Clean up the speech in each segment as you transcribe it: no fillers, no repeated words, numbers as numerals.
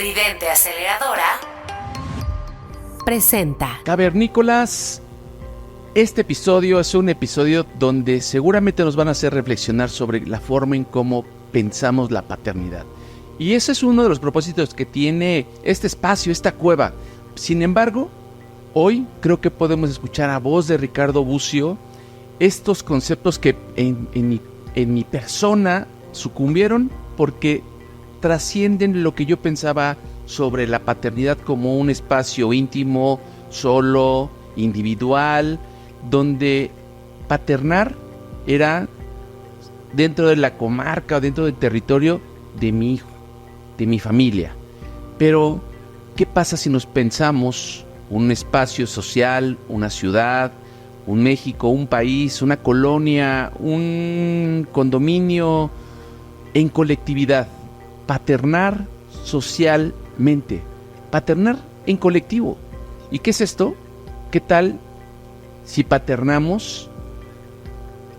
Tridente Aceleradora presenta Cavernícolas. Este episodio es un episodio donde seguramente nos van a hacer reflexionar sobre la forma en cómo pensamos la paternidad. Y ese es uno de los propósitos que tiene este espacio, esta cueva. Sin embargo, hoy creo que podemos escuchar a voz de Ricardo Bucio estos conceptos que en mi persona sucumbieron porque trascienden lo que yo pensaba sobre la paternidad como un espacio íntimo, solo, individual, donde paternar era dentro de la comarca o dentro del territorio de mi hijo, de mi familia. Pero, ¿qué pasa si nos pensamos un espacio social, una ciudad, un México, un país, una colonia, un condominio en colectividad? Paternar socialmente, paternar en colectivo. ¿Y qué es esto? ¿Qué tal si paternamos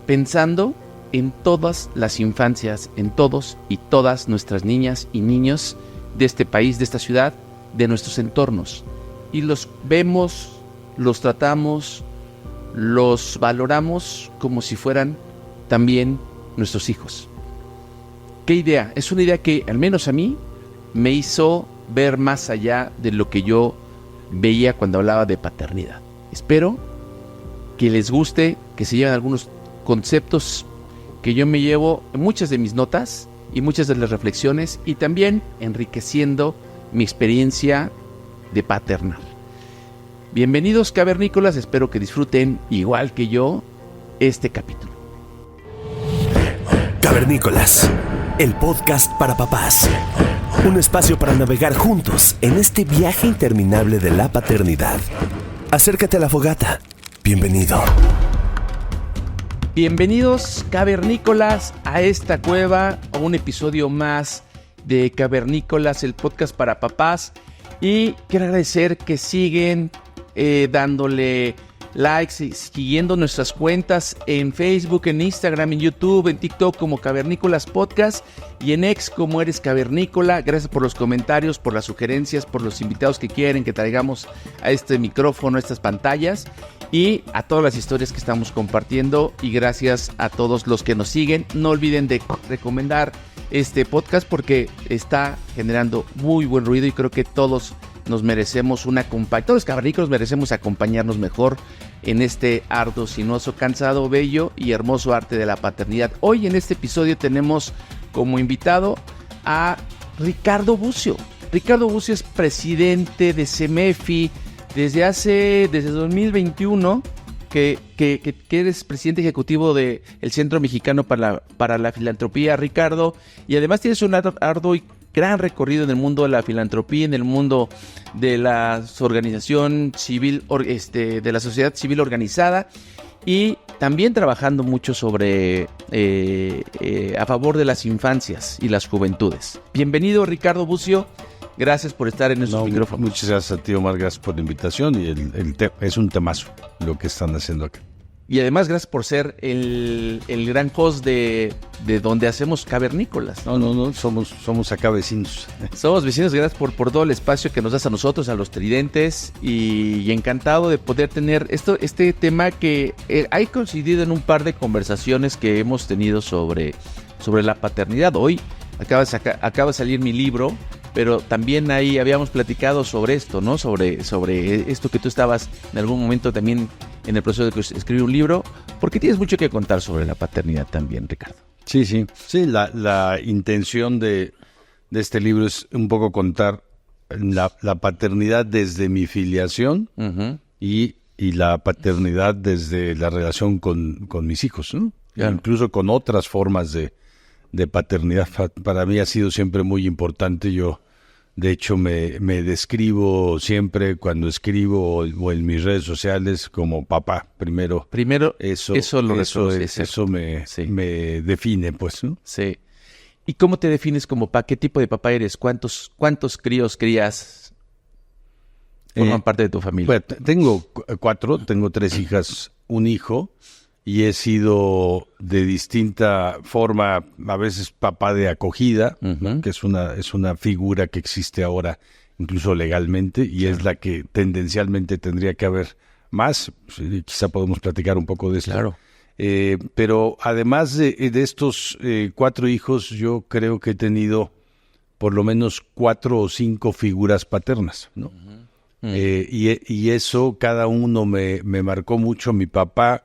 pensando en todas las infancias, en todos y todas nuestras niñas y niños de este país, de esta ciudad, de nuestros entornos? Y los vemos, los tratamos, los valoramos como si fueran también nuestros hijos. ¿Qué idea? Es una idea que, al menos a mí, me hizo ver más allá de lo que yo veía cuando hablaba de paternidad. Espero que les guste, que se lleven algunos conceptos que yo me llevo en muchas de mis notas y muchas de las reflexiones, y también enriqueciendo mi experiencia de paternar. Bienvenidos, cavernícolas, espero que disfruten igual que yo este capítulo. Cavernícolas, el podcast para papás. Un espacio para navegar juntos en este viaje interminable de la paternidad. Acércate a la fogata. Bienvenido. Bienvenidos, cavernícolas, a esta cueva, a un episodio más de Cavernícolas, el podcast para papás. Y quiero agradecer que siguen dándole likes y siguiendo nuestras cuentas en Facebook, en Instagram, en YouTube, en TikTok como Cavernícolas Podcast y en X como Eres Cavernícola. Gracias por los comentarios, por las sugerencias, por los invitados que quieren que traigamos a este micrófono, a estas pantallas, y a todas las historias que estamos compartiendo. Y gracias a todos los que nos siguen. No olviden de recomendar este podcast porque está generando muy buen ruido y creo que todos nos merecemos todos los cavernícolas merecemos acompañarnos mejor en este arduo, sinuoso, cansado, bello y hermoso arte de la paternidad. Hoy en este episodio tenemos como invitado a Ricardo Bucio. Ricardo Bucio es presidente de CEMEFI desde 2021, que eres presidente ejecutivo del Centro Mexicano para la Filantropía, Ricardo, y además tienes un arduo y gran recorrido en el mundo de la filantropía, en el mundo de la organización civil, de la sociedad civil organizada, y también trabajando mucho sobre a favor de las infancias y las juventudes. Bienvenido, Ricardo Bucio. Gracias por estar en estos micrófonos. Muchas gracias a ti, Omar, gracias por la invitación, y es un temazo lo que están haciendo acá. Y además gracias por ser el gran host de donde hacemos Cavernícolas. No, somos acá vecinos. Somos vecinos, gracias por todo el espacio que nos das a nosotros, a los tridentes, y encantado de poder tener este tema que ha coincidido en un par de conversaciones que hemos tenido sobre la paternidad. Hoy acaba de salir mi libro, pero también ahí habíamos platicado sobre esto, ¿no? Sobre esto que tú estabas en algún momento también en el proceso de escribir un libro, porque tienes mucho que contar sobre la paternidad también, Ricardo. Sí, la intención de este libro es un poco contar la paternidad desde mi filiación, uh-huh, y la paternidad desde la relación con mis hijos, ¿no? Claro. Incluso con otras formas de paternidad. Para mí ha sido siempre muy importante. Yo, de hecho, me describo siempre cuando escribo o en mis redes sociales como papá. Primero eso me define, pues, ¿no? Sí. ¿Y cómo te defines como papá? ¿Qué tipo de papá eres? ¿Cuántos crías forman parte de tu familia? Bueno, tengo 4, tengo 3 hijas, un hijo, y he sido de distinta forma, a veces papá de acogida, ¿no? Que es una figura que existe ahora incluso legalmente y es la que tendencialmente tendría que haber más. Sí, quizá podemos platicar un poco de esto. Claro. Pero además de estos 4 hijos, yo creo que he tenido por lo menos 4 o 5 figuras paternas, ¿no? Y eso cada uno me marcó mucho. Mi papá,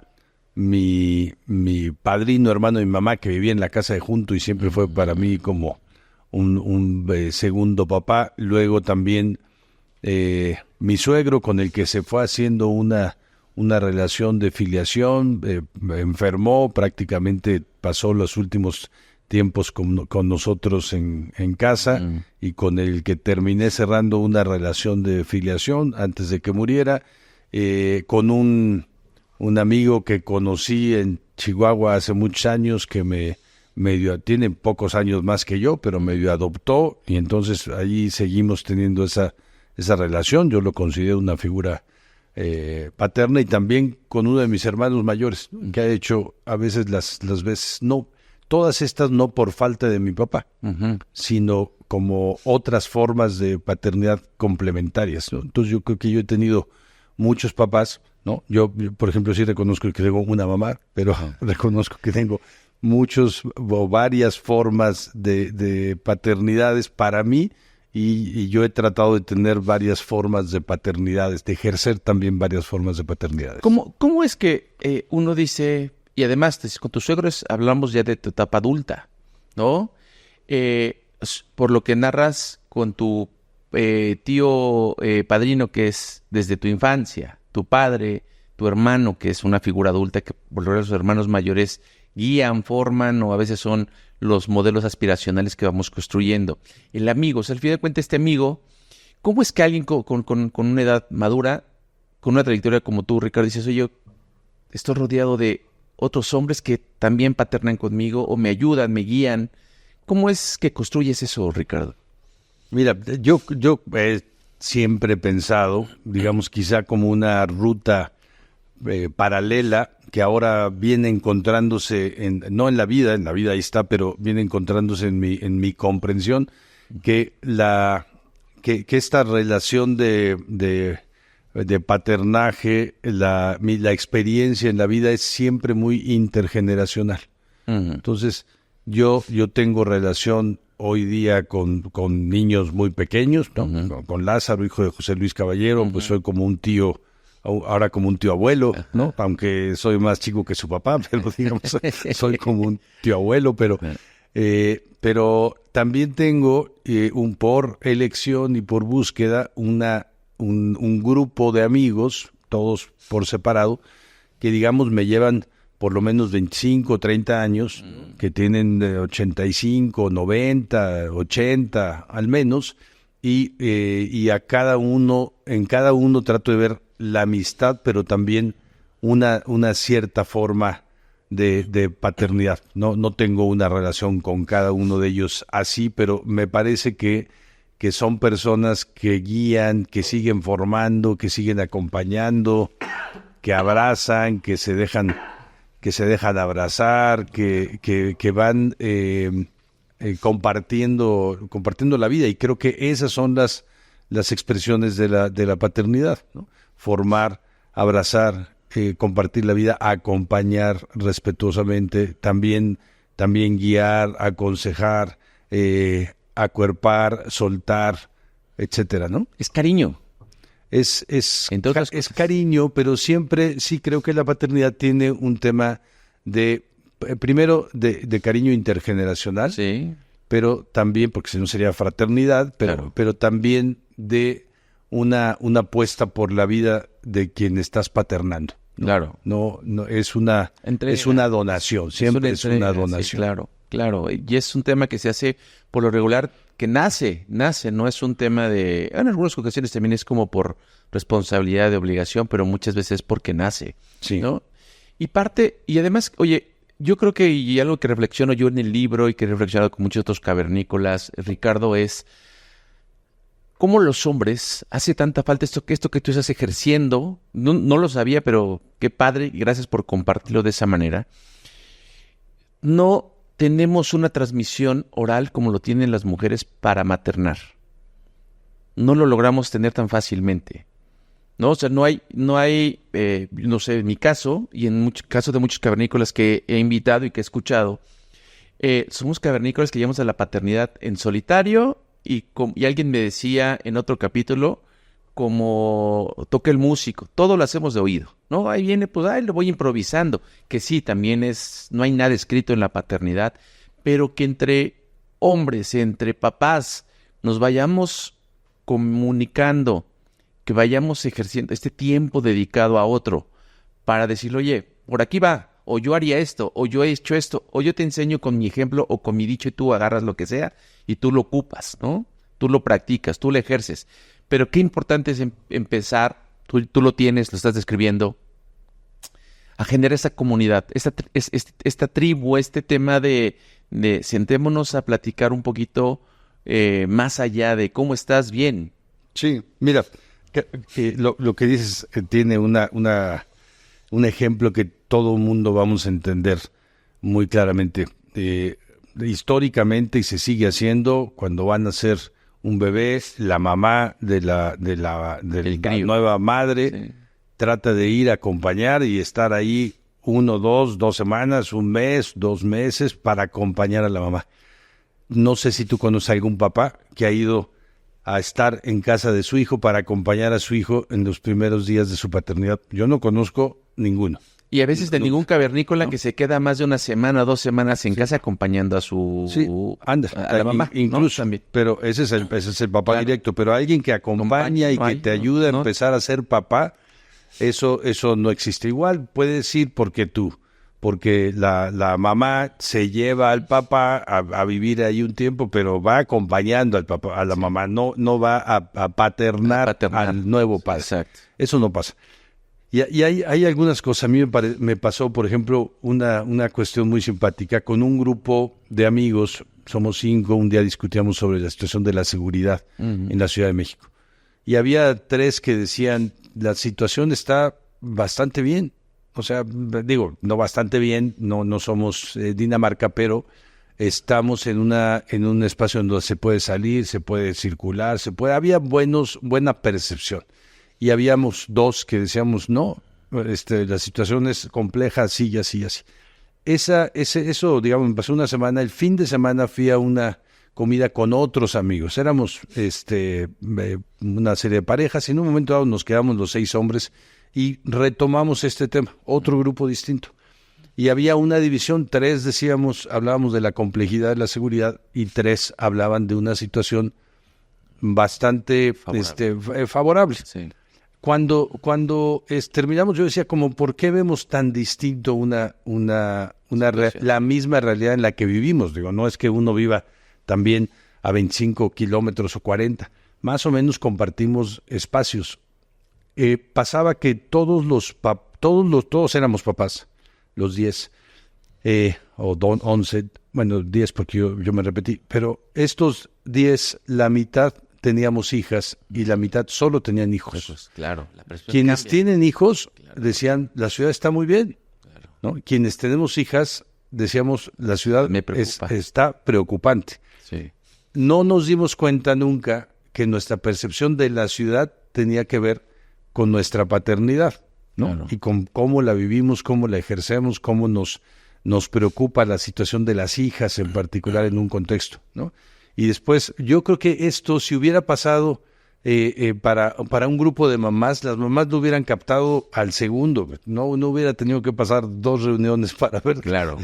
mi padrino, hermano de mi mamá, que vivía en la casa de junto y siempre fue para mí como un segundo papá. Luego también mi suegro, con el que se fue haciendo una relación de filiación, enfermó, prácticamente pasó los últimos tiempos con nosotros en casa y con el que terminé cerrando una relación de filiación antes de que muriera, con un amigo que conocí en Chihuahua hace muchos años que tiene pocos años más que yo, pero medio adoptó y entonces allí seguimos teniendo esa relación. Yo lo considero una figura paterna, y también con uno de mis hermanos mayores, que ha hecho a veces las veces, no, todas estas no por falta de mi papá, sino como otras formas de paternidad complementarias, ¿no? Entonces yo creo que yo he tenido muchos papás, ¿no? Yo por ejemplo, sí reconozco que tengo una mamá, pero reconozco que tengo muchos o varias formas de paternidades para mí, y yo he tratado de tener varias formas de paternidades, de ejercer también varias formas de paternidades. ¿Cómo es que uno dice, y además con tus suegros hablamos ya de tu etapa adulta, ¿no? Por lo que narras con tu tío padrino, que es desde tu infancia, tu padre, tu hermano, que es una figura adulta que por lo general los hermanos mayores guían, forman, o a veces son los modelos aspiracionales que vamos construyendo. El amigo, o sea, al fin de cuentas, este amigo, ¿cómo es que alguien con una edad madura, con una trayectoria como tú, Ricardo, dices, oye, yo estoy rodeado de otros hombres que también paternan conmigo o me ayudan, me guían? ¿Cómo es que construyes eso, Ricardo? Mira, yo siempre he pensado, digamos, quizá como una ruta paralela que ahora viene encontrándose, no en la vida ahí está, pero viene encontrándose en mi comprensión, que esta relación de paternaje, la experiencia en la vida es siempre muy intergeneracional. Entonces, yo tengo relación hoy día con niños muy pequeños, ¿no? Con Lázaro, hijo de José Luis Caballero, pues soy como un tío, ahora como un tío abuelo, ¿no? Aunque soy más chico que su papá, pero digamos, soy como un tío abuelo, pero también tengo por elección y por búsqueda un grupo de amigos, todos por separado, que digamos me llevan por lo menos 25 o 30 años, que tienen 85, 90, 80 al menos, y en cada uno trato de ver la amistad, pero también una cierta forma de paternidad. No tengo una relación con cada uno de ellos así, pero me parece que son personas que guían, que siguen formando, que siguen acompañando, que abrazan, que se dejan abrazar, que van compartiendo la vida, y creo que esas son las expresiones de la paternidad, ¿no? Formar, abrazar, compartir la vida, acompañar respetuosamente, también guiar, aconsejar, acuerpar, soltar, etcétera, ¿no? Es cariño. Es cariño, pero siempre sí creo que la paternidad tiene un tema primero de cariño intergeneracional, Sí. pero también, porque si no sería fraternidad, pero también de una apuesta por la vida de quien estás paternando, ¿no? Claro. No es una donación, siempre es una donación. Sí, claro. Y es un tema que se hace por lo regular, que nace, no es un tema en algunas ocasiones también es como por responsabilidad, de obligación, pero muchas veces es porque nace, Sí. ¿no? Y además, oye, yo creo que, y algo que reflexiono yo en el libro y que he reflexionado con muchos otros cavernícolas, Ricardo, es cómo los hombres hace tanta falta esto que tú estás ejerciendo. No lo sabía, pero qué padre, y gracias por compartirlo de esa manera. No tenemos una transmisión oral como lo tienen las mujeres para maternar. No lo logramos tener tan fácilmente, ¿no? O sea, no hay, no sé, en mi caso, y en casos de muchos cavernícolas que he invitado y que he escuchado, somos cavernícolas que llegamos a la paternidad en solitario y alguien me decía en otro capítulo, como toca el músico, todo lo hacemos de oído, ¿no? Ahí viene, pues, lo voy improvisando, que sí, también no hay nada escrito en la paternidad, pero que entre hombres, entre papás, nos vayamos comunicando, que vayamos ejerciendo este tiempo dedicado a otro para decirle, oye, por aquí va, o yo haría esto, o yo he hecho esto, o yo te enseño con mi ejemplo o con mi dicho y tú agarras lo que sea y tú lo ocupas, ¿no? Tú lo practicas, tú lo ejerces. Pero qué importante es empezar, tú lo tienes, lo estás describiendo, a generar esa comunidad, esta tribu, este tema de sentémonos a platicar un poquito más allá de cómo estás bien. Sí, mira, lo que dices tiene un ejemplo que todo mundo vamos a entender muy claramente. Históricamente, y se sigue haciendo, cuando van a ser un bebé, la mamá de la nueva madre trata de ir a acompañar y estar ahí 1, 2 semanas, 1 mes, 2 meses para acompañar a la mamá. No sé si tú conoces a algún papá que ha ido a estar en casa de su hijo para acompañar a su hijo en los primeros días de su paternidad. Yo no conozco ninguno. Y a veces de ningún cavernícola que se queda más de 1 semana, 2 semanas en casa acompañando a a la mamá. Incluso, ¿no? También. Pero ese es el papá directo. Pero alguien que acompaña y que te ayuda a empezar a ser papá, eso no existe. Igual puedes ir porque la mamá se lleva al papá a vivir ahí un tiempo, pero va acompañando al papá, a la mamá, no va a paternar al nuevo padre. Exacto. Eso no pasa. Y hay algunas cosas. A mí me pasó, por ejemplo, una cuestión muy simpática con un grupo de amigos. Somos 5, un día discutíamos sobre la situación de la seguridad en la Ciudad de México. Y había 3 que decían, la situación está bastante bien. O sea, digo, no bastante bien, no somos Dinamarca, pero estamos en un espacio donde se puede salir, se puede circular, había buena percepción. Y habíamos 2 que decíamos, no, la situación es compleja, así y así y así. Eso, digamos, me pasó 1 semana. El fin de semana fui a una comida con otros amigos. Éramos una serie de parejas y en un momento dado nos quedamos los 6 hombres y retomamos este tema, otro grupo distinto. Y había una división, 3 hablábamos de la complejidad de la seguridad y 3 hablaban de una situación bastante favorable. Sí. Cuando terminamos, yo decía, como, ¿por qué vemos tan distinto la misma realidad en la que vivimos? Digo, no es que uno viva también a 25 kilómetros o 40. Más o menos compartimos espacios. Pasaba que todos éramos papás, los 10, o 11, bueno, 10 porque yo me repetí, pero estos 10, la mitad teníamos hijas y la mitad solo tenían hijos. Pues, claro, la perspectiva Quienes cambia. tienen hijos Claro. decían, la ciudad está muy bien, Claro. ¿no? Quienes tenemos hijas decíamos, la ciudad Me preocupa. está preocupante. Sí. No nos dimos cuenta nunca que nuestra percepción de la ciudad tenía que ver con nuestra paternidad, ¿no? Claro. Y con cómo la vivimos, cómo la ejercemos, cómo nos preocupa la situación de las hijas en particular en un contexto, ¿no? Y después, yo creo que esto, si hubiera pasado para un grupo de mamás, las mamás lo hubieran captado al segundo, no hubiera tenido que pasar 2 reuniones para ver Claro.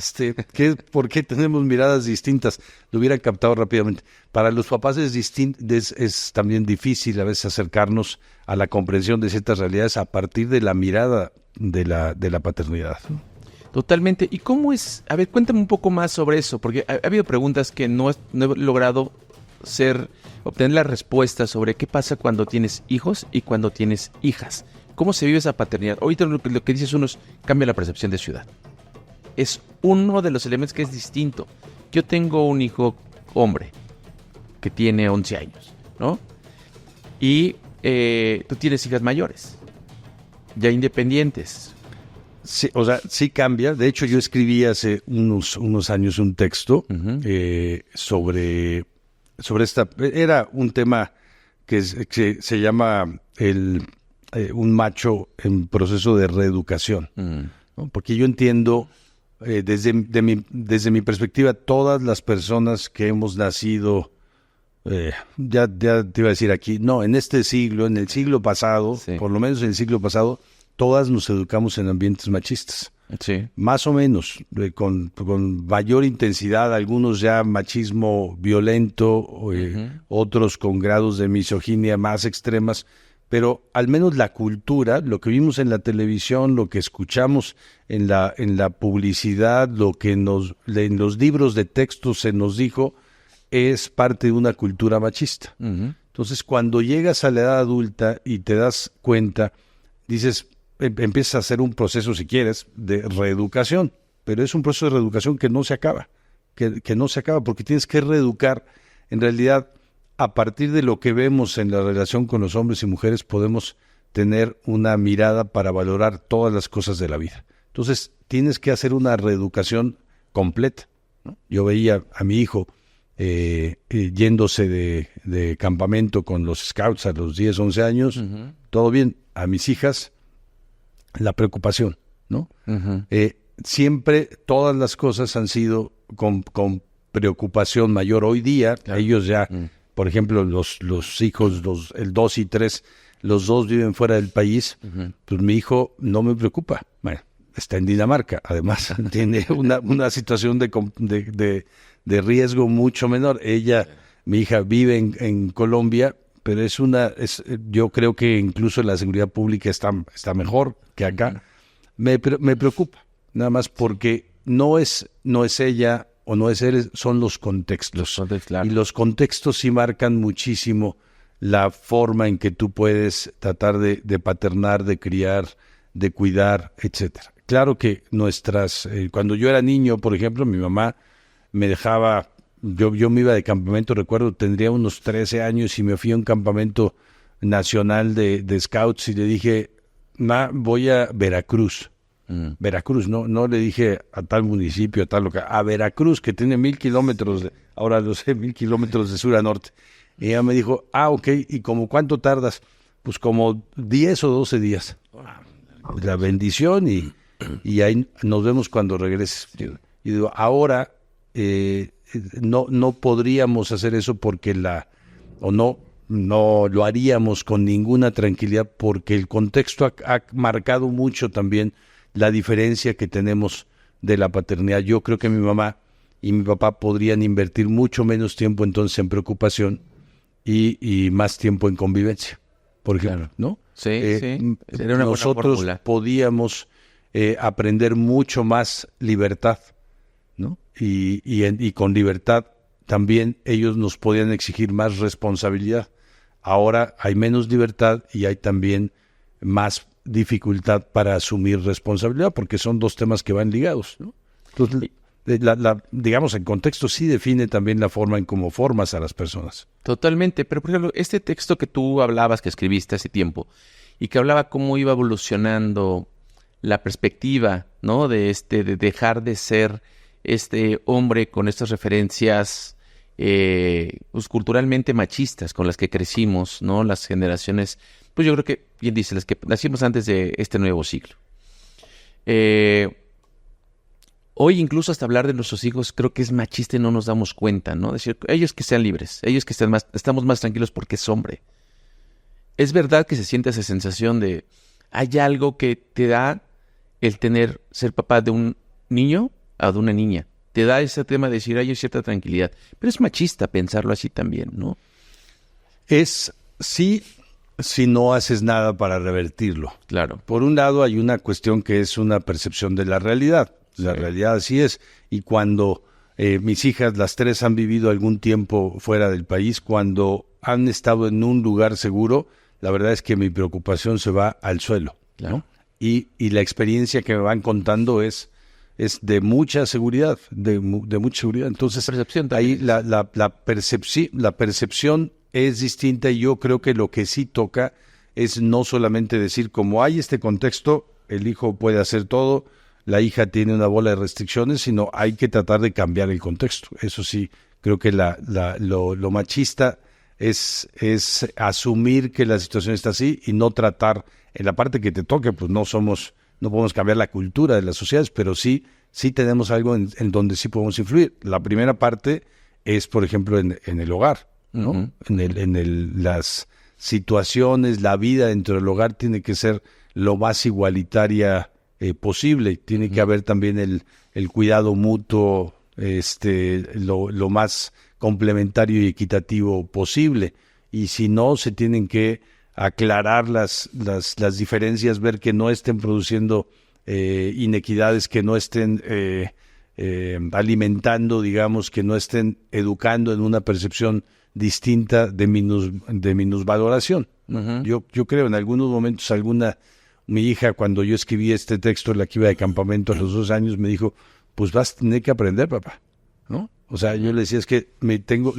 por qué tenemos miradas distintas, lo hubieran captado rápidamente. Para los papás es también difícil a veces acercarnos a la comprensión de ciertas realidades a partir de la mirada de la paternidad, ¿no? Totalmente. ¿Y cómo es? A ver, cuéntame un poco más sobre eso, porque ha habido preguntas que no he logrado obtener la respuesta sobre qué pasa cuando tienes hijos y cuando tienes hijas. ¿Cómo se vive esa paternidad? Ahorita lo que dices uno es, cambia la percepción de ciudad. Es uno de los elementos que es distinto. Yo tengo un hijo hombre que tiene 11 años, ¿no? Y tú tienes hijas mayores, ya independientes. Sí, o sea, sí cambia. De hecho, yo escribí hace unos años un texto sobre esta. Era un tema que se llama un macho en proceso de reeducación, ¿no? Porque yo entiendo, desde mi perspectiva, todas las personas que hemos nacido, ya te iba a decir aquí, no, en este siglo, en el siglo pasado, Sí. por lo menos en el siglo pasado, todas nos educamos en ambientes machistas. Sí. Más o menos, con mayor intensidad, algunos ya machismo violento, otros con grados de misoginia más extremas, pero al menos la cultura, lo que vimos en la televisión, lo que escuchamos en la publicidad, lo que en los libros de texto se nos dijo, es parte de una cultura machista. Entonces, cuando llegas a la edad adulta y te das cuenta, dices, empiezas a hacer un proceso, si quieres, de reeducación, pero es un proceso de reeducación que no se acaba, que no se acaba, porque tienes que reeducar. En realidad, a partir de lo que vemos en la relación con los hombres y mujeres, podemos tener una mirada para valorar todas las cosas de la vida. Entonces, tienes que hacer una reeducación completa, ¿no? Yo veía a mi hijo yéndose de campamento con los scouts a los 10, 11 años, todo bien. A mis hijas, la preocupación, ¿no? Siempre todas las cosas han sido con preocupación mayor. Hoy día, ellos ya, por ejemplo, los hijos, el 2 y 3, los dos viven fuera del país, pues mi hijo no me preocupa. Bueno, está en Dinamarca, además, tiene una situación de riesgo mucho menor. Mi hija vive en Colombia, pero yo creo que incluso la seguridad pública está mejor que acá. Me preocupa, nada más porque no es ella o no es él, son los contextos. Claro. Y los contextos sí marcan muchísimo la forma en que tú puedes tratar de paternar, de criar, de cuidar, etcétera. Claro que cuando yo era niño, por ejemplo, mi mamá me dejaba. Yo me iba de campamento, recuerdo, tendría unos 13 años y me fui a un campamento nacional de scouts y le dije, ma, voy a Veracruz. Veracruz, no le dije a tal municipio, a tal local, a Veracruz, que tiene 1,000 kilómetros, ahora lo sé, 1,000 kilómetros de sur a norte. Y ella me dijo, ok, ¿y como cuánto tardas? Pues como 10 o 12 días. La bendición y ahí nos vemos cuando regreses. Y digo, ahora no podríamos hacer eso porque no lo haríamos con ninguna tranquilidad, porque el contexto ha marcado mucho también la diferencia que tenemos de la paternidad. Yo creo que mi mamá y mi papá podrían invertir mucho menos tiempo entonces en preocupación y más tiempo en convivencia, por ejemplo, Claro. ¿no? Sí, sí. Sería una buena Nosotros fórmula. podíamos aprender mucho más libertad, ¿no? Y con libertad también ellos nos podían exigir más responsabilidad. Ahora hay menos libertad y hay también más dificultad para asumir responsabilidad, porque son dos temas que van ligados, ¿no? Entonces, digamos, el contexto sí define también la forma en cómo formas a las personas. Totalmente, pero por ejemplo, este texto que tú hablabas, que escribiste hace tiempo, y que hablaba cómo iba evolucionando la perspectiva, ¿no? De dejar de ser este hombre con estas referencias pues, culturalmente machistas con las que crecimos, ¿no? Las generaciones, pues yo creo que, bien dice, las que nacimos antes de este nuevo siglo. Hoy incluso hasta hablar de nuestros hijos creo que es machista y no nos damos cuenta, ¿no? Decir, ellos que sean libres, ellos que estamos más tranquilos porque es hombre. Es verdad que se siente esa sensación de, hay algo que te da el ser papá de un niño o de una niña. Te da ese tema de decir, hay cierta tranquilidad. Pero es machista pensarlo así también, ¿no? Es sí, si no haces nada para revertirlo. Claro. Por un lado hay una cuestión que es una percepción de la realidad. La realidad así es. Y cuando mis hijas, las tres, han vivido algún tiempo fuera del país, cuando han estado en un lugar seguro, la verdad es que mi preocupación se va al suelo, Claro. ¿no? Y la experiencia que me van contando es de mucha seguridad, de mucha seguridad. Entonces, Percepción ahí también. la percepción es distinta, y yo creo que lo que sí toca es no solamente decir, como hay este contexto, el hijo puede hacer todo, la hija tiene una bola de restricciones, sino hay que tratar de cambiar el contexto. Eso sí, creo que lo machista es asumir que la situación está así y no tratar, en la parte que te toque, pues no podemos cambiar la cultura de las sociedades, pero sí tenemos algo en donde sí podemos influir. La primera parte es, por ejemplo, en el hogar, ¿no? Uh-huh. Las situaciones, la vida dentro del hogar tiene que ser lo más igualitaria posible. Tiene uh-huh. que haber también el cuidado mutuo, lo más complementario y equitativo posible. Y si no, se tienen que aclarar las diferencias, ver que no estén produciendo inequidades, que no estén alimentando, digamos, que no estén educando en una percepción distinta de minusvaloración. Uh-huh. Yo creo en algunos momentos mi hija, cuando yo escribí este texto, la que iba de campamento a los 2 años, me dijo, pues vas a tener que aprender, papá, ¿no? O sea, yo le decía, es que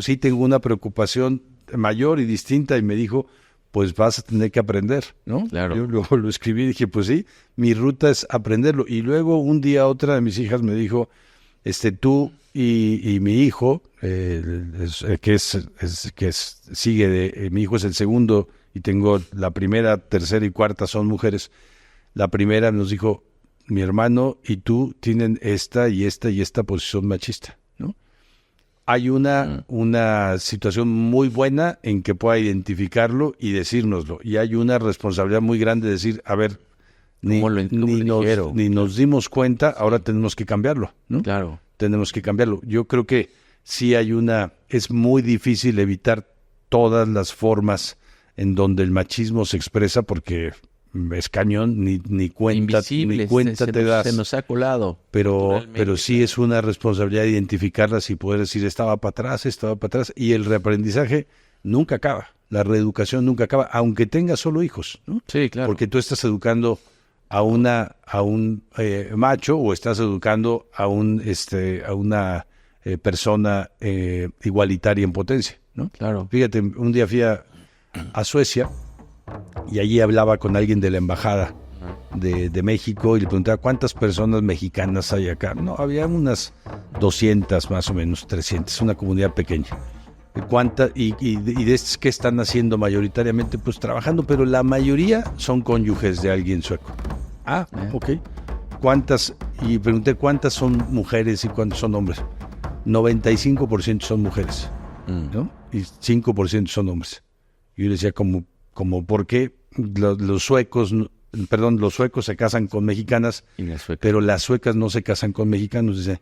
sí tengo una preocupación mayor y distinta, y me dijo, pues vas a tener que aprender, ¿no? Claro. Yo luego lo escribí y dije, pues sí, mi ruta es aprenderlo. Y luego un día otra de mis hijas me dijo, tú y mi hijo, mi hijo es el segundo, y tengo la primera, tercera y cuarta son mujeres. La primera nos dijo, mi hermano y tú tienen esta y esta y esta posición machista, ¿no? Hay una situación muy buena en que pueda identificarlo y decírnoslo, y hay una responsabilidad muy grande de decir, a ver, ni nos dimos cuenta, ahora tenemos que cambiarlo, ¿no? Claro. Tenemos que cambiarlo. Yo creo que sí es muy difícil evitar todas las formas en donde el machismo se expresa, porque es cañón, ni cuenta, invisible, te das. Se nos ha colado. Pero sí es una responsabilidad identificarlas y poder decir, estaba para atrás, y el reaprendizaje nunca acaba, la reeducación nunca acaba, aunque tengas solo hijos, ¿no? Sí, claro. Porque tú estás educando a un macho, o estás educando a una persona igualitaria en potencia, ¿no? Claro. Fíjate, un día fui a Suecia, y allí hablaba con alguien de la embajada de México, y le preguntaba cuántas personas mexicanas hay acá. No, había unas 200 más o menos, 300, una comunidad pequeña. Y de estos que están haciendo mayoritariamente, pues trabajando, pero la mayoría son cónyuges de alguien sueco. Ok. Y pregunté cuántas son mujeres y cuántos son hombres. 95% son mujeres, ¿no? Y 5% son hombres. Y yo le decía, como ¿por qué los suecos se casan con mexicanas, pero las suecas no se casan con mexicanos? Dice,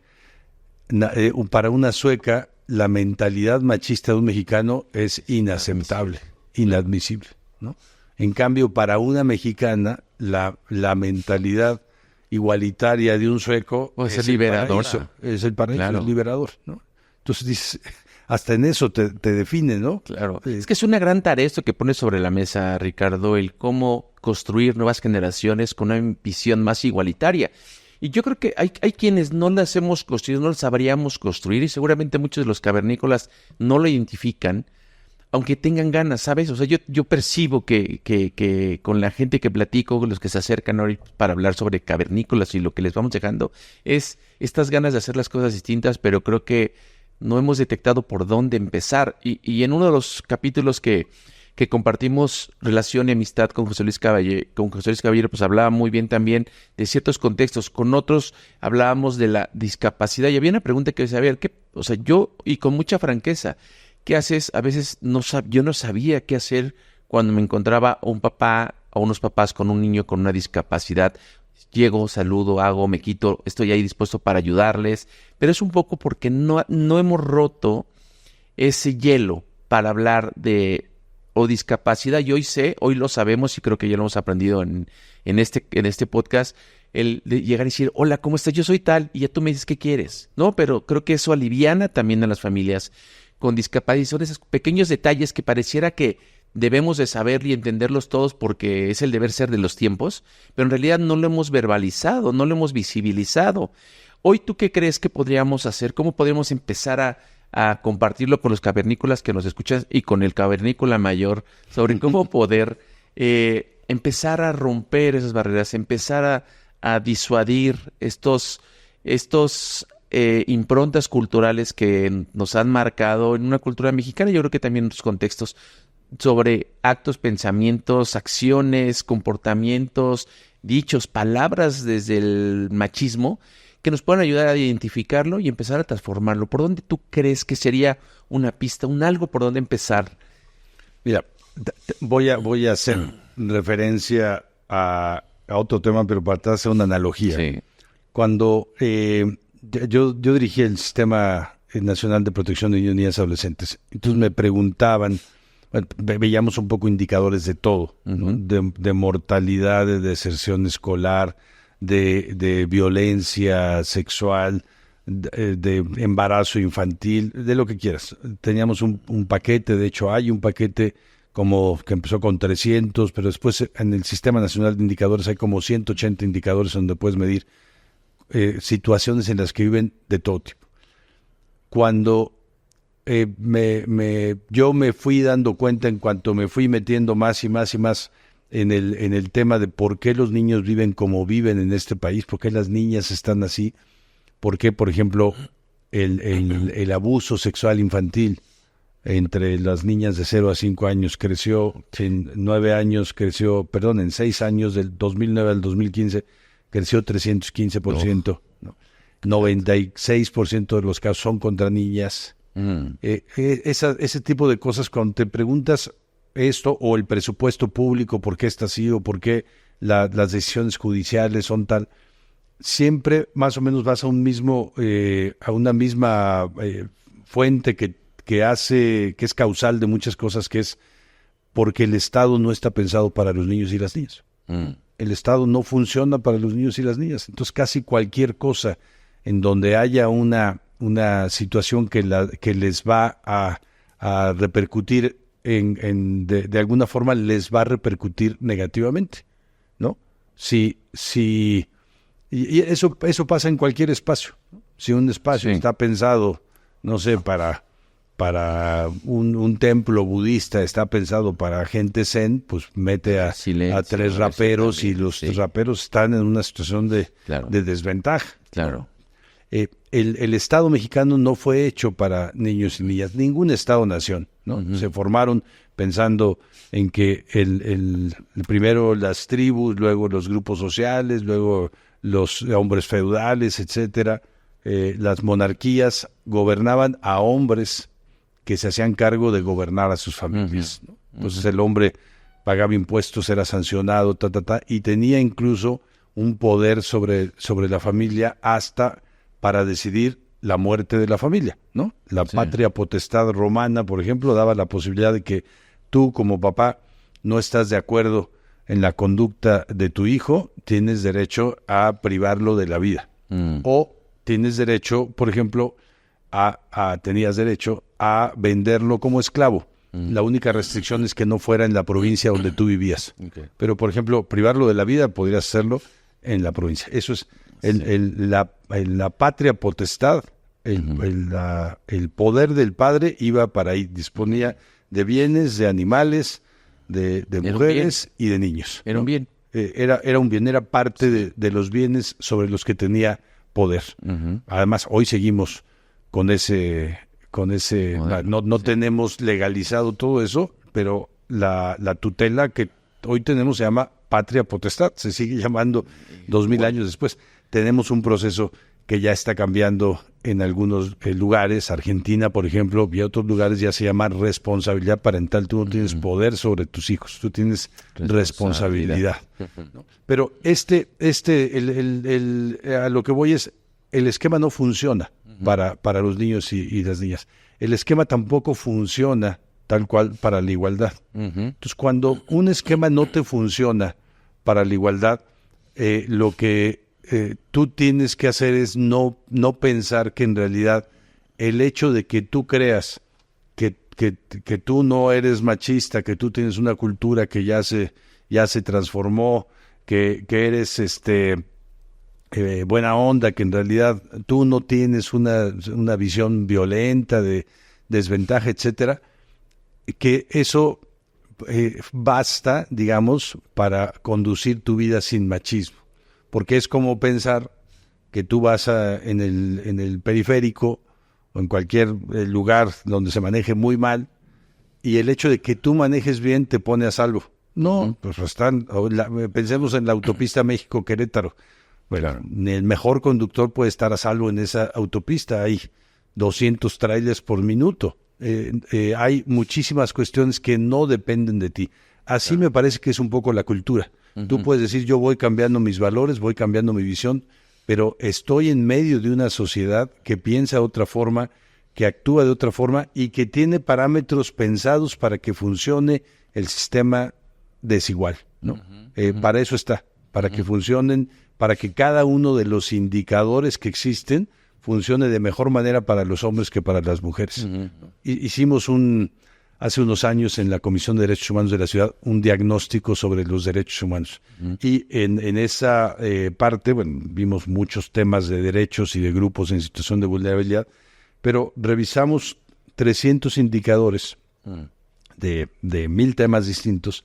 para una sueca, la mentalidad machista de un mexicano es inaceptable, inadmisible, ¿no? En cambio, para una mexicana, la mentalidad igualitaria de un sueco es liberadora. Es el paraíso, claro. Es liberador, ¿no? Entonces dices, hasta en eso te define, ¿no? Claro. Es que es una gran tarea esto que pones sobre la mesa, Ricardo, el cómo construir nuevas generaciones con una visión más igualitaria. Y yo creo que hay quienes no las hemos construido, no las sabríamos construir, y seguramente muchos de los cavernícolas no lo identifican, aunque tengan ganas, ¿sabes? O sea, yo percibo que con la gente que platico, con los que se acercan ahora para hablar sobre cavernícolas y lo que les vamos dejando, es estas ganas de hacer las cosas distintas, pero creo que no hemos detectado por dónde empezar. Y en uno de los capítulos que compartimos relación y amistad con José Luis Caballero, pues hablaba muy bien también de ciertos contextos. Con otros hablábamos de la discapacidad. Y había una pregunta que decía, a ver, yo, y con mucha franqueza, ¿qué haces? A veces yo no sabía qué hacer cuando me encontraba unos papás con un niño con una discapacidad. Llego, saludo, me quito, estoy ahí dispuesto para ayudarles, pero es un poco porque no hemos roto ese hielo para hablar de discapacidad. Y hoy lo sabemos, y creo que ya lo hemos aprendido en este podcast, el de llegar y decir, hola, ¿cómo estás? Yo soy tal, y ya tú me dices qué quieres, ¿no? Pero creo que eso aliviana también a las familias con discapacidad, y son esos pequeños detalles que pareciera que debemos de saber y entenderlos todos porque es el deber ser de los tiempos, pero en realidad no lo hemos verbalizado, no lo hemos visibilizado. Hoy, ¿tú qué crees que podríamos hacer? ¿Cómo podríamos empezar a compartirlo con los cavernícolas que nos escuchan y con el cavernícola mayor sobre cómo poder empezar a romper esas barreras, empezar a disuadir estos improntas culturales que nos han marcado en una cultura mexicana y yo creo que también en otros contextos sobre actos, pensamientos, acciones, comportamientos, dichos, palabras desde el machismo que nos puedan ayudar a identificarlo y empezar a transformarlo. ¿Por dónde tú crees que sería una pista, un algo por dónde empezar? Mira, voy a hacer referencia a otro tema, pero para hacer una analogía. Sí. Cuando yo dirigí el Sistema Nacional de Protección de Niños, Niñas y Adolescentes, entonces me preguntaban, bueno, veíamos un poco indicadores de todo, ¿no? De mortalidad, de deserción escolar, de violencia sexual, de embarazo infantil, de lo que quieras. Teníamos un paquete, de hecho hay un paquete como que empezó con 300, pero después en el Sistema Nacional de Indicadores hay como 180 indicadores donde puedes medir situaciones en las que viven de todo tipo. Cuando yo me fui dando cuenta en cuanto me fui metiendo más y más y más en el tema de por qué los niños viven como viven en este país, por qué las niñas están así, por qué, por ejemplo, el abuso sexual infantil entre las niñas de 0 a 5 años creció, en 6 años, del 2009 al 2015, creció 315%. ¿No? 96% de los casos son contra niñas. Ese tipo de cosas, cuando te preguntas esto, o el presupuesto público, por qué está así, o por qué las decisiones judiciales son tal, siempre más o menos vas a una misma fuente que es causal de muchas cosas, que es porque el Estado no está pensado para los niños y las niñas. El Estado no funciona para los niños y las niñas. Entonces casi cualquier cosa en donde haya una situación que les va a repercutir de alguna forma, les va a repercutir negativamente, ¿no? Y eso pasa en cualquier espacio, ¿no? Si un espacio está pensado, no sé, para un templo budista, está pensado para gente zen, pues mete a 3 raperos y los raperos están en una situación de desventaja. Claro. El Estado mexicano no fue hecho para niños y niñas, ningún Estado-nación, ¿no? Se formaron pensando en que primero las tribus, luego los grupos sociales, luego los hombres feudales, etcétera. Las monarquías gobernaban a hombres que se hacían cargo de gobernar a sus familias, ¿no? Entonces el hombre pagaba impuestos, era sancionado, y tenía incluso un poder sobre la familia hasta para decidir la muerte de la familia, ¿no? La patria potestad romana, por ejemplo, daba la posibilidad de que tú como papá no estás de acuerdo en la conducta de tu hijo, tienes derecho a privarlo de la vida. O tienes derecho, por ejemplo, tenías derecho a venderlo como esclavo. La única restricción es que no fuera en la provincia donde tú vivías. Pero, por ejemplo, privarlo de la vida podrías hacerlo en la provincia. Eso es la patria potestad, el poder del padre iba para ahí, disponía de bienes, de animales, de mujeres y de niños. Era un bien. Era un bien, era parte de los bienes sobre los que tenía poder. Además, hoy seguimos con ese no tenemos legalizado todo eso, pero la tutela que hoy tenemos se llama patria potestad, se sigue llamando 2000 años después. Tenemos un proceso que ya está cambiando en algunos lugares, Argentina, por ejemplo, y otros lugares ya se llama responsabilidad parental. Tú no tienes poder sobre tus hijos, tú tienes responsabilidad. ¿No? Pero a lo que voy es, el esquema no funciona para los niños y las niñas. El esquema tampoco funciona tal cual para la igualdad. Entonces, cuando un esquema no te funciona para la igualdad, lo que tú tienes que hacer es no pensar que en realidad el hecho de que tú creas que tú no eres machista, que tú tienes una cultura que ya se transformó, que eres buena onda, que en realidad tú no tienes una visión violenta de desventaja, etcétera, que eso basta, digamos, para conducir tu vida sin machismo. Porque es como pensar que tú vas en el periférico o en cualquier lugar donde se maneje muy mal, y el hecho de que tú manejes bien te pone a salvo. No, pues pensemos en la autopista México-Querétaro. Bueno, el mejor conductor puede estar a salvo en esa autopista. Hay 200 trailers por minuto. Hay muchísimas cuestiones que no dependen de ti. Así me parece que es un poco la cultura. Tú puedes decir, yo voy cambiando mis valores, voy cambiando mi visión, pero estoy en medio de una sociedad que piensa de otra forma, que actúa de otra forma y que tiene parámetros pensados para que funcione el sistema desigual, ¿no? Para eso está, para que funcionen, para que cada uno de los indicadores que existen funcione de mejor manera para los hombres que para las mujeres. Hicimos hace unos años en la Comisión de Derechos Humanos de la ciudad un diagnóstico sobre los derechos humanos. Y en esa parte, bueno, vimos muchos temas de derechos y de grupos en situación de vulnerabilidad, pero revisamos 300 indicadores de 1000 temas distintos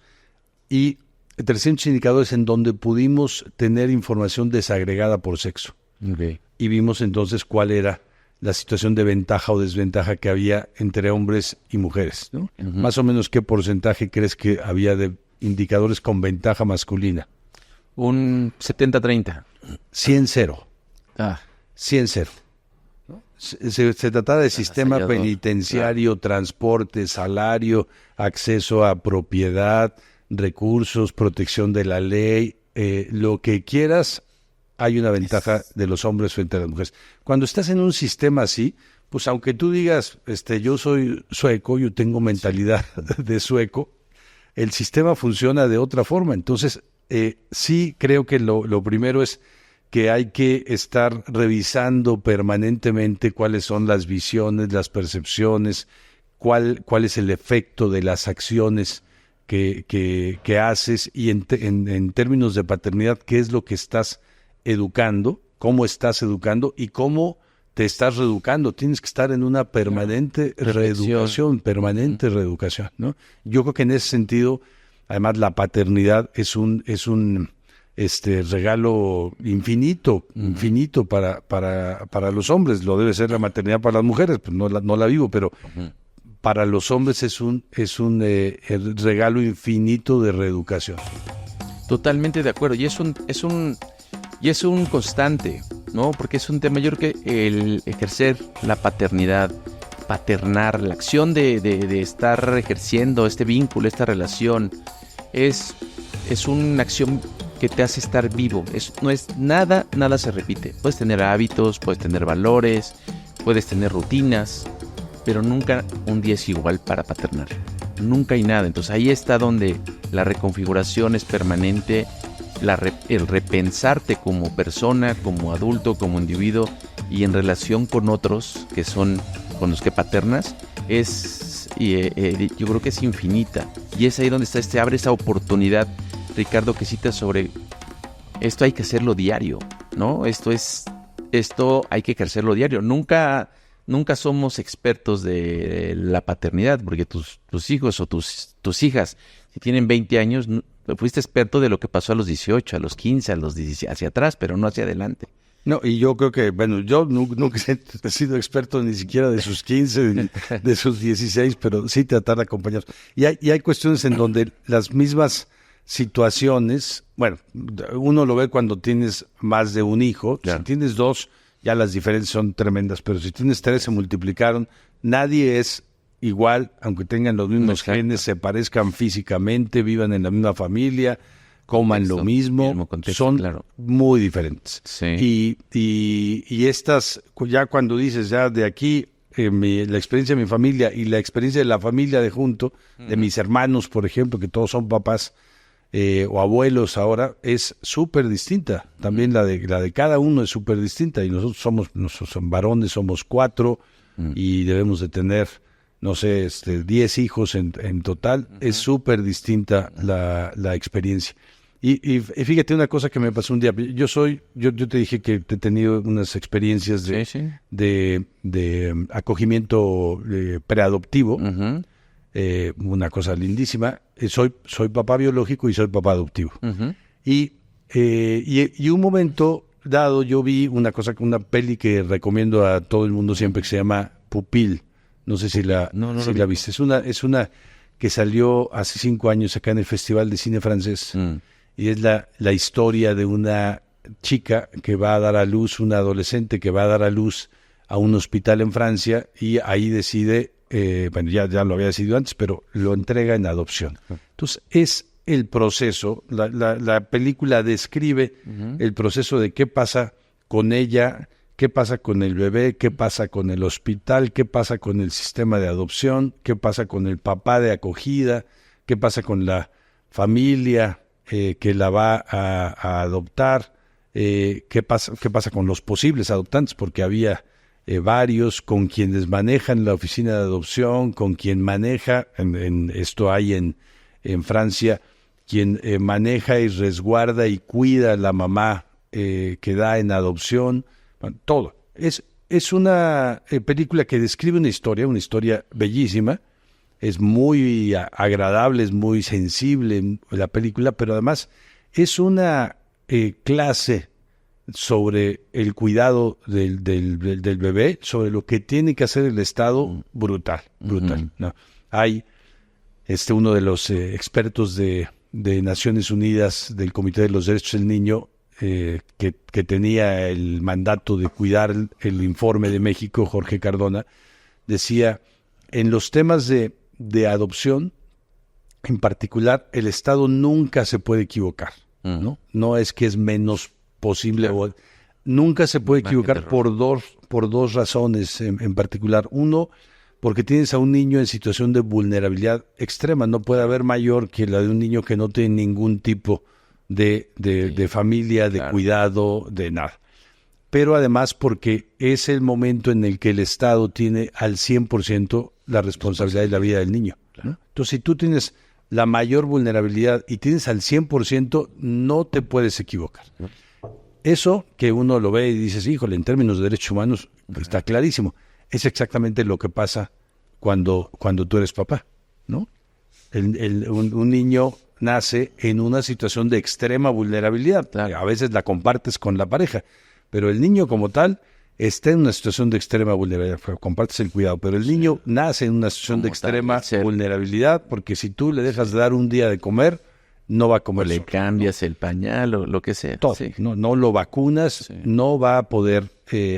y 300 indicadores en donde pudimos tener información desagregada por sexo. Okay. Y vimos entonces cuál era la situación de ventaja o desventaja que había entre hombres y mujeres, ¿no? Más o menos, ¿qué porcentaje crees que había de indicadores con ventaja masculina? Un 70-30. 100-0. 100-0. Se trataba de sistema penitenciario, transporte, salario, acceso a propiedad, recursos, protección de la ley, lo que quieras. Hay una ventaja de los hombres frente a las mujeres. Cuando estás en un sistema así, pues aunque tú digas, yo soy sueco, yo tengo mentalidad de sueco, el sistema funciona de otra forma. Entonces, sí creo que lo primero es que hay que estar revisando permanentemente cuáles son las visiones, las percepciones, cuál es el efecto de las acciones que haces y en términos de paternidad, qué es lo que estás educando, cómo estás educando y cómo te estás reeducando. Tienes que estar en una permanente reeducación, ¿no? Yo creo que en ese sentido, además, la paternidad es un regalo infinito para los hombres. Lo debe ser la maternidad para las mujeres, pues no la vivo, pero para los hombres es un el regalo infinito de reeducación. Totalmente de acuerdo. Y es un constante, ¿no? Porque es un tema, yo creo que el ejercer la paternidad, paternar, la acción de estar ejerciendo este vínculo, esta relación, es una acción que te hace estar vivo. No es nada se repite. Puedes tener hábitos, puedes tener valores, puedes tener rutinas, pero nunca un día es igual para paternar. Nunca hay nada. Entonces ahí está donde la reconfiguración es permanente, el repensarte como persona, como adulto, como individuo y en relación con otros que son con los que paternas, yo creo que es infinita. Y es ahí donde abre esa oportunidad, Ricardo, que citas sobre esto hay que hacerlo diario, ¿no? Esto hay que ejercerlo diario. Nunca somos expertos de la paternidad, porque tus hijos o tus hijas, si tienen 20 años, fuiste experto de lo que pasó a los 18, a los 15, a los 17, hacia atrás, pero no hacia adelante. No, y yo creo que, bueno, yo nunca he sido experto ni siquiera de sus 15, de sus 16, pero sí tratar de acompañarlos. Y hay cuestiones en donde las mismas situaciones, bueno, uno lo ve cuando tienes más de un hijo, claro. Si tienes 2, ya las diferencias son tremendas, pero si tienes 3 se multiplicaron, nadie es igual, aunque tengan los mismos genes, se parezcan físicamente, vivan en la misma familia, coman lo mismo, son muy diferentes. Sí. Y estas, ya cuando dices, ya de aquí, la experiencia de mi familia y la experiencia de la familia de junto, de mis hermanos, por ejemplo, que todos son papás o abuelos ahora, es súper distinta. También la de cada uno es súper distinta. Y nosotros somos varones, somos 4 y debemos de tener, no sé, 10 hijos en total. Es súper distinta la experiencia. Y fíjate una cosa que me pasó un día. Yo te dije que he tenido unas experiencias de acogimiento preadoptivo. Uh-huh. Una cosa lindísima. Soy papá biológico y soy papá adoptivo. Uh-huh. Y un momento dado yo vi una peli que recomiendo a todo el mundo siempre, que se llama Pupil. No sé si la viste. Es una que salió hace 5 años acá en el Festival de Cine Francés. Y es la historia de una chica que va a dar a luz, una adolescente que va a dar a luz a un hospital en Francia, y ahí decide, bueno, ya lo había decidido antes, pero lo entrega en adopción. Entonces es el proceso, la película describe el proceso de qué pasa con ella, qué pasa con el bebé, qué pasa con el hospital, qué pasa con el sistema de adopción, qué pasa con el papá de acogida, qué pasa con la familia que la va a adoptar, qué pasa con los posibles adoptantes, porque había varios, con quienes manejan la oficina de adopción, con quien maneja, esto hay en Francia, quien maneja y resguarda y cuida a la mamá que da en adopción, bueno, todo. Es una película que describe una historia bellísima. Es muy agradable, es muy sensible la película, pero además es una clase sobre el cuidado del bebé, sobre lo que tiene que hacer el Estado, brutal, ¿no? Hay uno de los expertos de Naciones Unidas del Comité de los Derechos del Niño, que tenía el mandato de cuidar el informe de México, Jorge Cardona, decía, en los temas de adopción, en particular, el Estado nunca se puede equivocar, ¿no? No es que es menos posible, nunca se puede equivocar por dos razones en particular. Uno, porque tienes a un niño en situación de vulnerabilidad extrema. No puede haber mayor que la de un niño que no tiene ningún tipo de familia, de cuidado, de nada. Pero además porque es el momento en el que el Estado tiene al 100% la responsabilidad de la vida del niño, ¿no? Entonces, si tú tienes la mayor vulnerabilidad y tienes al 100%, no te puedes equivocar. Eso que uno lo ve y dices, híjole, en términos de derechos humanos, pues está clarísimo. Es exactamente lo que pasa cuando tú eres papá, ¿no? Un niño nace en una situación de extrema vulnerabilidad. A veces la compartes con la pareja, pero el niño como tal está en una situación de extrema vulnerabilidad. Compartes el cuidado, pero el niño nace en una situación de extrema vulnerabilidad, porque si tú le dejas de dar un día de comer, no va a comer. O le cambias el pañal o lo que sea. Todo. Sí. No lo vacunas, no va a poder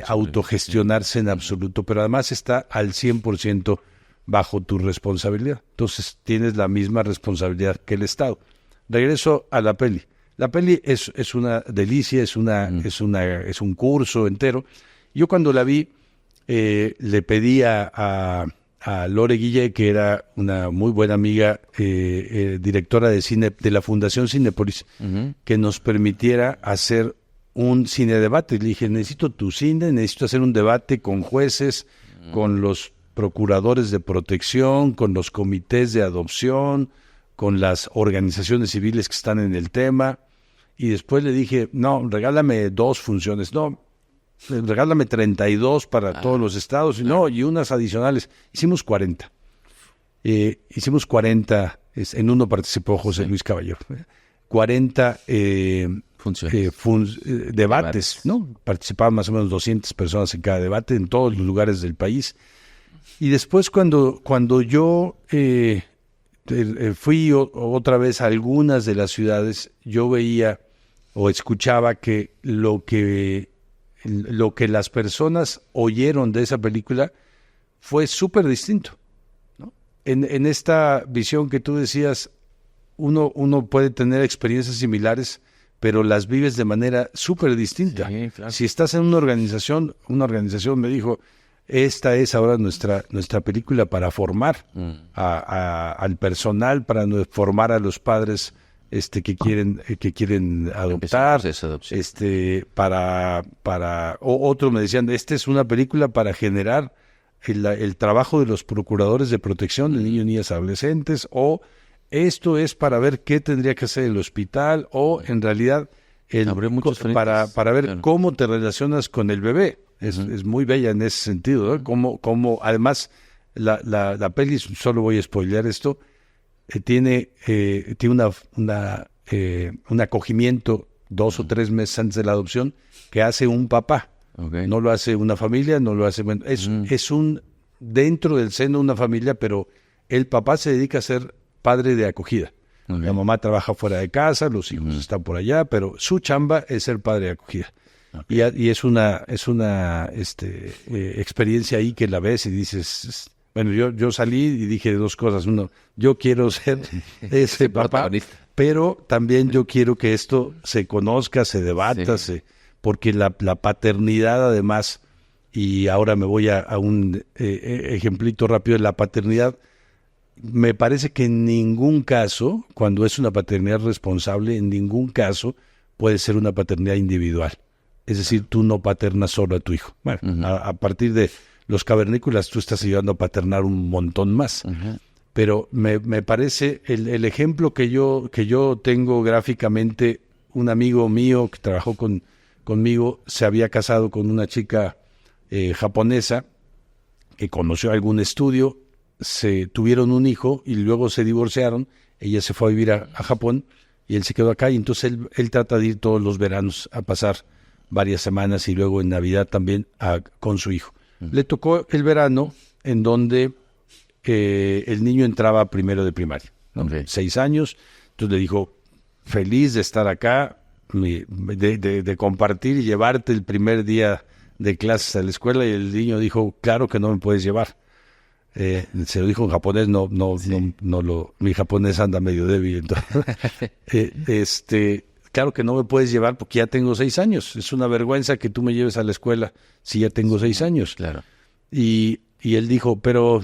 autogestionarse en absoluto, pero además está al 100% bajo tu responsabilidad. Entonces tienes la misma responsabilidad que el Estado. Regreso a la peli. La peli es una delicia, es un curso entero. Yo cuando la vi, le pedí a Lore Guille, que era una muy buena amiga, directora de cine de la Fundación Cinépolis, que nos permitiera hacer un cine debate. Le dije, necesito tu cine, necesito hacer un debate con jueces, con los procuradores de protección, con los comités de adopción, con las organizaciones civiles que están en el tema. Y después le dije, no, regálame 2 funciones, no, regálame 32 para todos los estados, y unas adicionales. Hicimos 40. Hicimos 40, en uno participó José Luis Caballero. 40 debates, ¿no? Participaban más o menos 200 personas en cada debate, en todos los lugares del país. Y después cuando yo fui otra vez a algunas de las ciudades, yo veía o escuchaba que lo que las personas oyeron de esa película fue súper distinto, ¿no? En esta visión que tú decías, uno puede tener experiencias similares, pero las vives de manera súper distinta. Sí, claro. Si estás en una organización me dijo, esta es ahora nuestra película para formar al personal, para formar a los padres que quieren adoptar, otros me decían, esta es una película para generar el trabajo de los procuradores de protección de niños y niñas adolescentes, o esto es para ver qué tendría que hacer el hospital o en realidad para ver claro. cómo te relacionas con el bebé. Es muy bella en ese sentido, ¿no? Como además la peli, solo voy a spoilear esto, tiene un acogimiento 2 o 3 meses antes de la adopción que hace un papá. Okay. No lo hace una familia, no lo hace... Bueno, es un dentro del seno de una familia, pero el papá se dedica a ser padre de acogida. Okay. La mamá trabaja fuera de casa, los hijos están por allá, pero su chamba es ser padre de acogida. Okay. Y es una experiencia ahí que la ves y dices... Bueno, yo salí y dije 2 cosas. Uno, yo quiero ser ese papá, pero también yo quiero que esto se conozca, se debata, porque la paternidad además, y ahora me voy a un ejemplito rápido de la paternidad, me parece que en ningún caso, cuando es una paternidad responsable, en ningún caso puede ser una paternidad individual. Es decir, tú no paternas solo a tu hijo. Bueno, a partir de los cavernícolas tú estás ayudando a paternar un montón más. Pero me parece el ejemplo que yo tengo gráficamente, un amigo mío que trabajó conmigo se había casado con una chica japonesa que conoció algún estudio, se tuvieron un hijo y luego se divorciaron. Ella se fue a vivir a Japón y él se quedó acá, y entonces él trata de ir todos los veranos a pasar varias semanas y luego en Navidad también con su hijo. Le tocó el verano en donde el niño entraba primero de primaria, ¿no? Okay. 6 años, entonces le dijo, feliz de estar acá, de compartir y llevarte el primer día de clases a la escuela, y el niño dijo, claro que no me puedes llevar. Se lo dijo en japonés, mi japonés anda medio débil, entonces, claro que no me puedes llevar porque ya tengo 6 años, es una vergüenza que tú me lleves a la escuela si ya tengo 6 años. Claro. Y él dijo, pero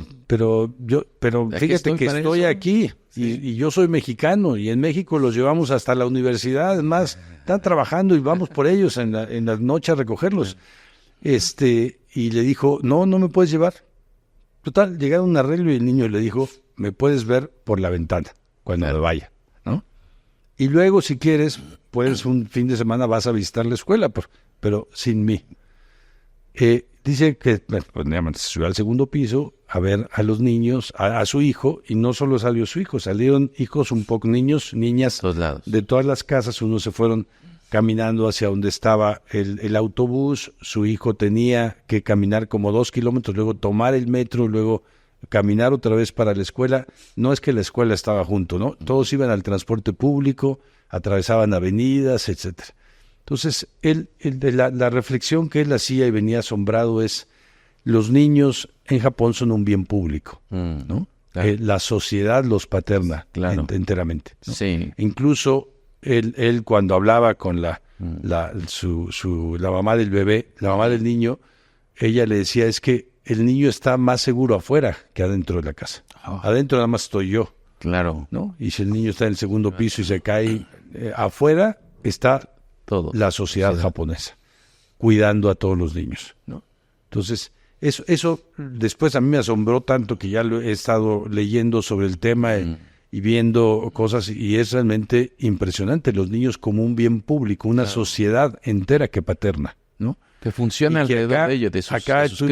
fíjate que estoy aquí y yo soy mexicano y en México los llevamos hasta la universidad, además están trabajando y vamos por ellos en la noche a recogerlos. Y le dijo, no me puedes llevar. Total, llegaron a un arreglo y el niño le dijo, me puedes ver por la ventana cuando me vaya, ¿no? Y luego, si quieres, pues un fin de semana vas a visitar la escuela, pero sin mí. Dice que se subió al segundo piso a ver a los niños, a su hijo, y no solo salió su hijo, salieron hijos un poco, niños, niñas, de todas las casas. Unos se fueron caminando hacia donde estaba el autobús, su hijo tenía que caminar como 2 kilómetros, luego tomar el metro, luego caminar otra vez para la escuela. No es que la escuela estaba junto, ¿no? Todos iban al transporte público, atravesaban avenidas, etcétera. Entonces, la reflexión que él hacía y venía asombrado es, los niños en Japón son un bien público, ¿no? Claro. La sociedad los paterna enteramente, ¿no? Sí. Incluso él cuando hablaba con la mamá del bebé, la mamá del niño, ella le decía, es que el niño está más seguro afuera que adentro de la casa. Adentro nada más estoy yo. Claro. ¿No? Y si el niño está en el segundo piso y se cae afuera, está la sociedad japonesa cuidando a todos los niños, ¿no? Entonces, eso después a mí me asombró tanto que ya lo he estado leyendo sobre el tema y viendo cosas, y es realmente impresionante. Los niños como un bien público, una sociedad entera que paterna, ¿no? Que funciona alrededor de ellos, de sus tú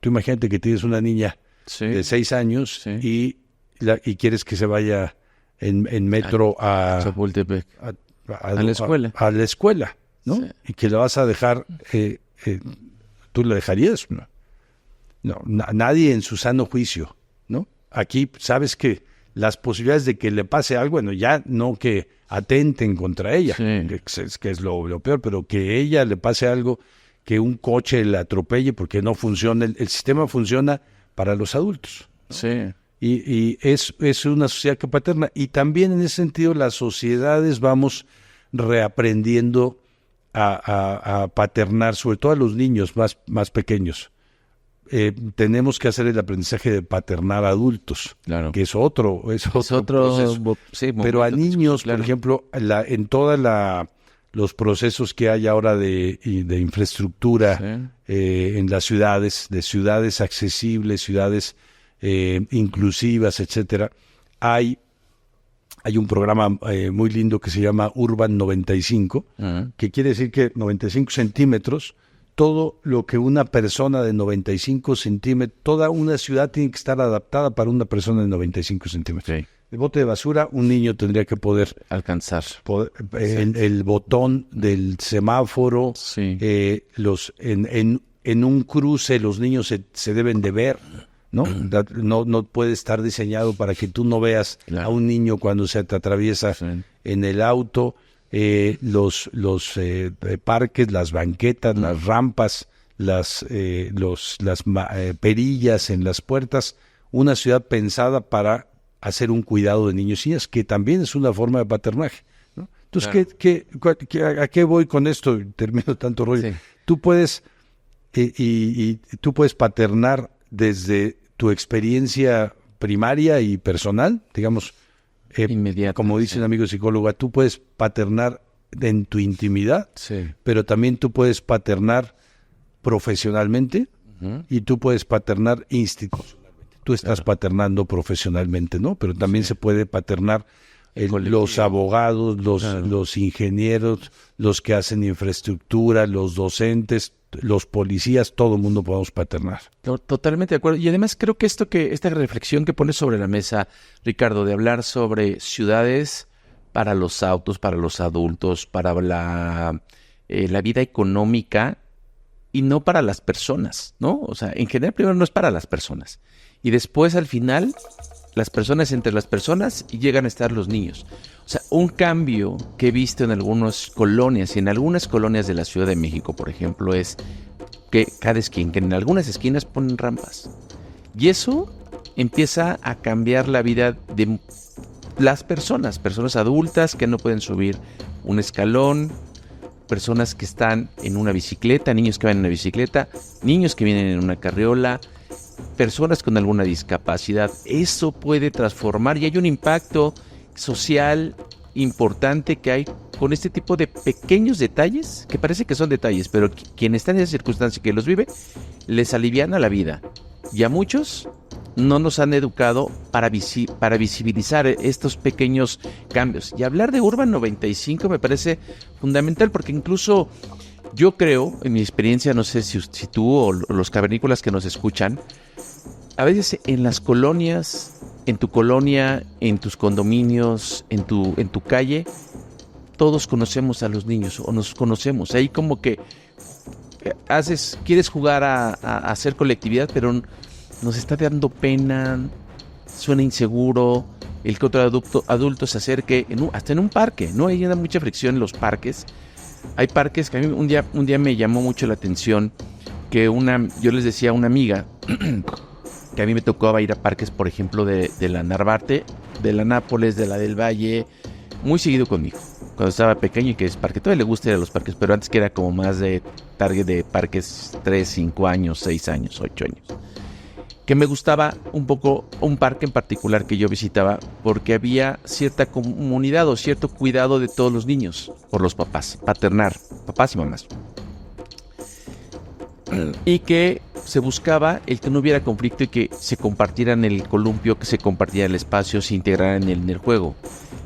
imagínate que tienes una niña de 6 años y quieres que se vaya en metro a Chapultepec, a la escuela. A la escuela, ¿no? Sí. Y que la vas a dejar, ¿tú la dejarías? No, nadie en su sano juicio, ¿no? Aquí sabes que las posibilidades de que le pase algo, bueno, ya no que atenten contra ella, que es lo peor, pero que ella le pase algo, que un coche la atropelle porque no funciona, el sistema funciona para los adultos, ¿no? Sí. Y es una sociedad que paterna, y también en ese sentido las sociedades vamos reaprendiendo a paternar, sobre todo a los niños más pequeños. Tenemos que hacer el aprendizaje de paternar adultos, claro, que es otro proceso. Pero a niños, por ejemplo, en todos los procesos que hay ahora de infraestructura en las ciudades, de ciudades accesibles, ciudades inclusivas, etcétera, hay hay un programa muy lindo que se llama Urban 95, que quiere decir que 95 centímetros, todo lo que una persona de 95 centímetros, toda una ciudad tiene que estar adaptada para una persona de 95 centímetros. Sí. El bote de basura, un niño tendría que poder Alcanzar. el botón del semáforo, Sí. en un cruce los niños se deben de ver, ¿no? No puede estar diseñado para que tú no veas Claro. a un niño cuando se te atraviesa Sí. en el auto. Los parques, las banquetas, las rampas, las perillas en las puertas, una ciudad pensada para hacer un cuidado de niños y niñas, que también es una forma de paternaje, ¿no? Entonces, Claro. ¿a qué voy con esto? Termino tanto rollo. Sí. Tú puedes, y tú puedes paternar desde tu experiencia primaria y personal, digamos, Inmediata, como dice sí. un amigo psicólogo, tú puedes paternar en tu intimidad, Sí. pero también tú puedes paternar profesionalmente y tú puedes paternar institucionalmente. Tú estás paternando profesionalmente, ¿no? Pero también se puede paternar los abogados, los ingenieros, los que hacen infraestructura, los docentes, los policías, todo el mundo podemos paternar. Totalmente de acuerdo. Y además creo que esta reflexión que pones sobre la mesa, Ricardo, de hablar sobre ciudades para los autos, para los adultos, para la vida económica y no para las personas, ¿no? O sea, en general primero no es para las personas. Y después al final, las personas entre las personas y llegan a estar los niños. O sea, un cambio que he visto en algunas colonias, y en algunas colonias de la Ciudad de México, por ejemplo, es que que en algunas esquinas ponen rampas. Y eso empieza a cambiar la vida de las personas adultas que no pueden subir un escalón, personas que están en una bicicleta, niños que van en una bicicleta, niños que vienen en una carriola, personas con alguna discapacidad. Eso puede transformar y hay un impacto social importante que hay con este tipo de pequeños detalles, que parece que son detalles, pero quien está en esa circunstancia que los vive, les aliviana la vida. Y a muchos no nos han educado para visibilizar estos pequeños cambios. Y hablar de Urban 95 me parece fundamental porque incluso yo creo, en mi experiencia, no sé si tú o los cavernícolas que nos escuchan, a veces en las colonias, en tu colonia, en tus condominios, en tu calle, todos conocemos a los niños o nos conocemos. Ahí como que quieres jugar a hacer colectividad, pero nos está dando pena, suena inseguro, el que otro adulto se acerque, hasta en un parque, ¿no? Hay mucha fricción en los parques. Hay parques que a mí un día me llamó mucho la atención que yo les decía a una amiga que a mí me tocaba ir a parques, por ejemplo, de la Narvarte, de la Nápoles, de la del Valle, muy seguido conmigo, cuando estaba pequeño y que es parque. Todavía le gusta ir a los parques, pero antes que era como más de target de parques 3, 5 años, 6 años, 8 años. Que me gustaba un poco un parque en particular que yo visitaba porque había cierta comunidad o cierto cuidado de todos los niños por los papás, paternar, papás y mamás. Y que se buscaba el que no hubiera conflicto y que se compartieran el columpio, que se compartiera el espacio, se integraran en el juego.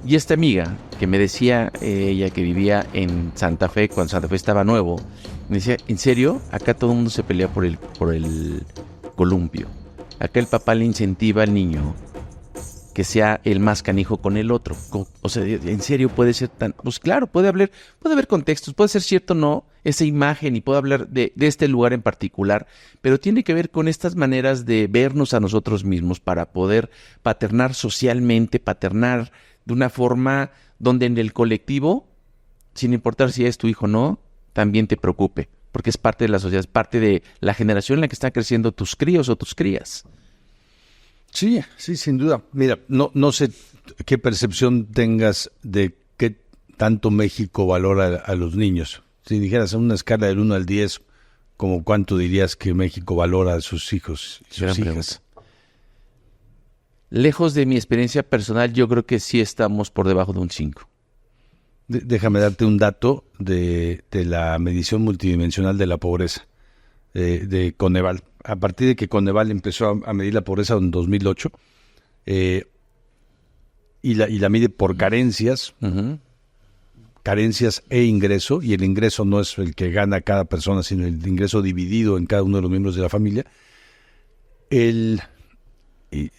Y esta amiga que me decía, ella que vivía en Santa Fe, cuando Santa Fe estaba nuevo, me decía, ¿en serio? Acá todo el mundo se pelea por el columpio. Acá el papá le incentiva al niño que sea el más canijo con el otro. O sea, ¿en serio puede ser tan...? Pues claro, puede haber contextos, puede ser cierto o no esa imagen y puedo hablar de este lugar en particular, pero tiene que ver con estas maneras de vernos a nosotros mismos para poder paternar socialmente, paternar de una forma donde en el colectivo, sin importar si es tu hijo o no, también te preocupe, porque es parte de la sociedad, es parte de la generación en la que están creciendo tus críos o tus crías. Sí, sin duda. Mira, no sé qué percepción tengas de qué tanto México valora a los niños. Si dijeras en una escala del 1 al 10, ¿como cuánto dirías que México valora a sus hijos y sus hijas? Lejos de mi experiencia personal, yo creo que sí estamos por debajo de un 5. Déjame darte un dato de la medición multidimensional de la pobreza de Coneval. A partir de que Coneval empezó a medir la pobreza en 2008, y la mide por carencias, carencias e ingreso, y el ingreso no es el que gana cada persona, sino el ingreso dividido en cada uno de los miembros de la familia,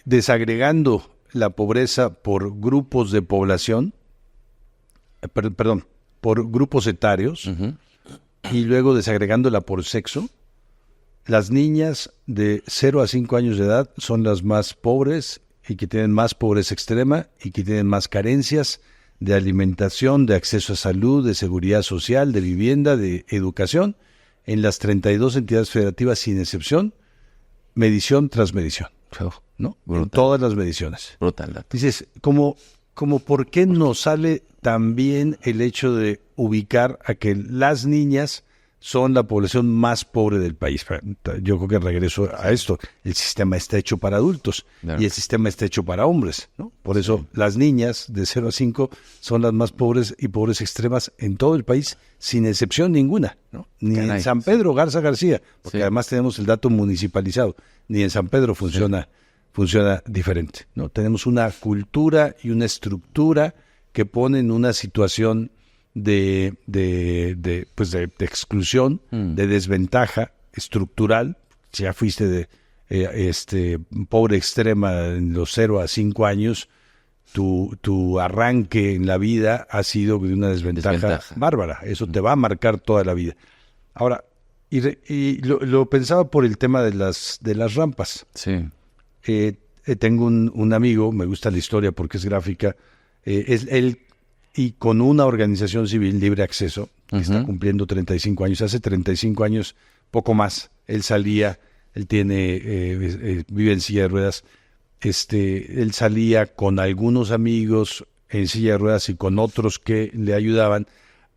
desagregando la pobreza por grupos de población, por grupos etarios, y luego desagregándola por sexo, las niñas de 0 a 5 años de edad son las más pobres y que tienen más pobreza extrema y que tienen más carencias de alimentación, de acceso a salud, de seguridad social, de vivienda, de educación, en las 32 entidades federativas sin excepción, medición tras medición, ¿no? En todas las mediciones. Brutal. Dices, como ¿por qué nos sale también el hecho de ubicar a que las niñas son la población más pobre del país? Yo creo que regreso a esto. El sistema está hecho para adultos, claro, y el sistema está hecho para hombres, ¿no? Por eso las niñas de 0 a 5 son las más pobres y pobres extremas en todo el país, sin excepción ninguna, ¿no? Ni en San Pedro Garza García, porque además tenemos el dato municipalizado, ni en San Pedro funciona diferente, ¿no? Tenemos una cultura y una estructura que pone en una situación de exclusión, de desventaja estructural. Si ya fuiste de pobre extrema en los 0 a 5 años, tu arranque en la vida ha sido de una desventaja bárbara. Eso te va a marcar toda la vida. Ahora, y lo pensaba por el tema de las rampas. Sí. Tengo un amigo, me gusta la historia porque es gráfica, él y con una organización civil, Libre Acceso, que está cumpliendo 35 años, hace 35 años, poco más, él vive en silla de ruedas, él salía con algunos amigos en silla de ruedas y con otros que le ayudaban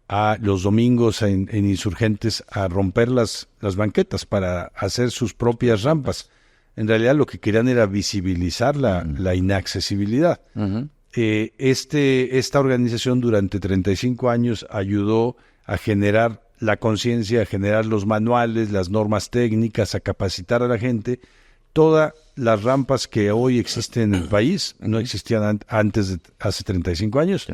a los domingos en Insurgentes a romper las banquetas para hacer sus propias rampas. En realidad lo que querían era visibilizar la inaccesibilidad. Esta organización durante 35 años ayudó a generar la conciencia, a generar los manuales, las normas técnicas, a capacitar a la gente. Todas las rampas que hoy existen en el país no existían antes de hace 35 años,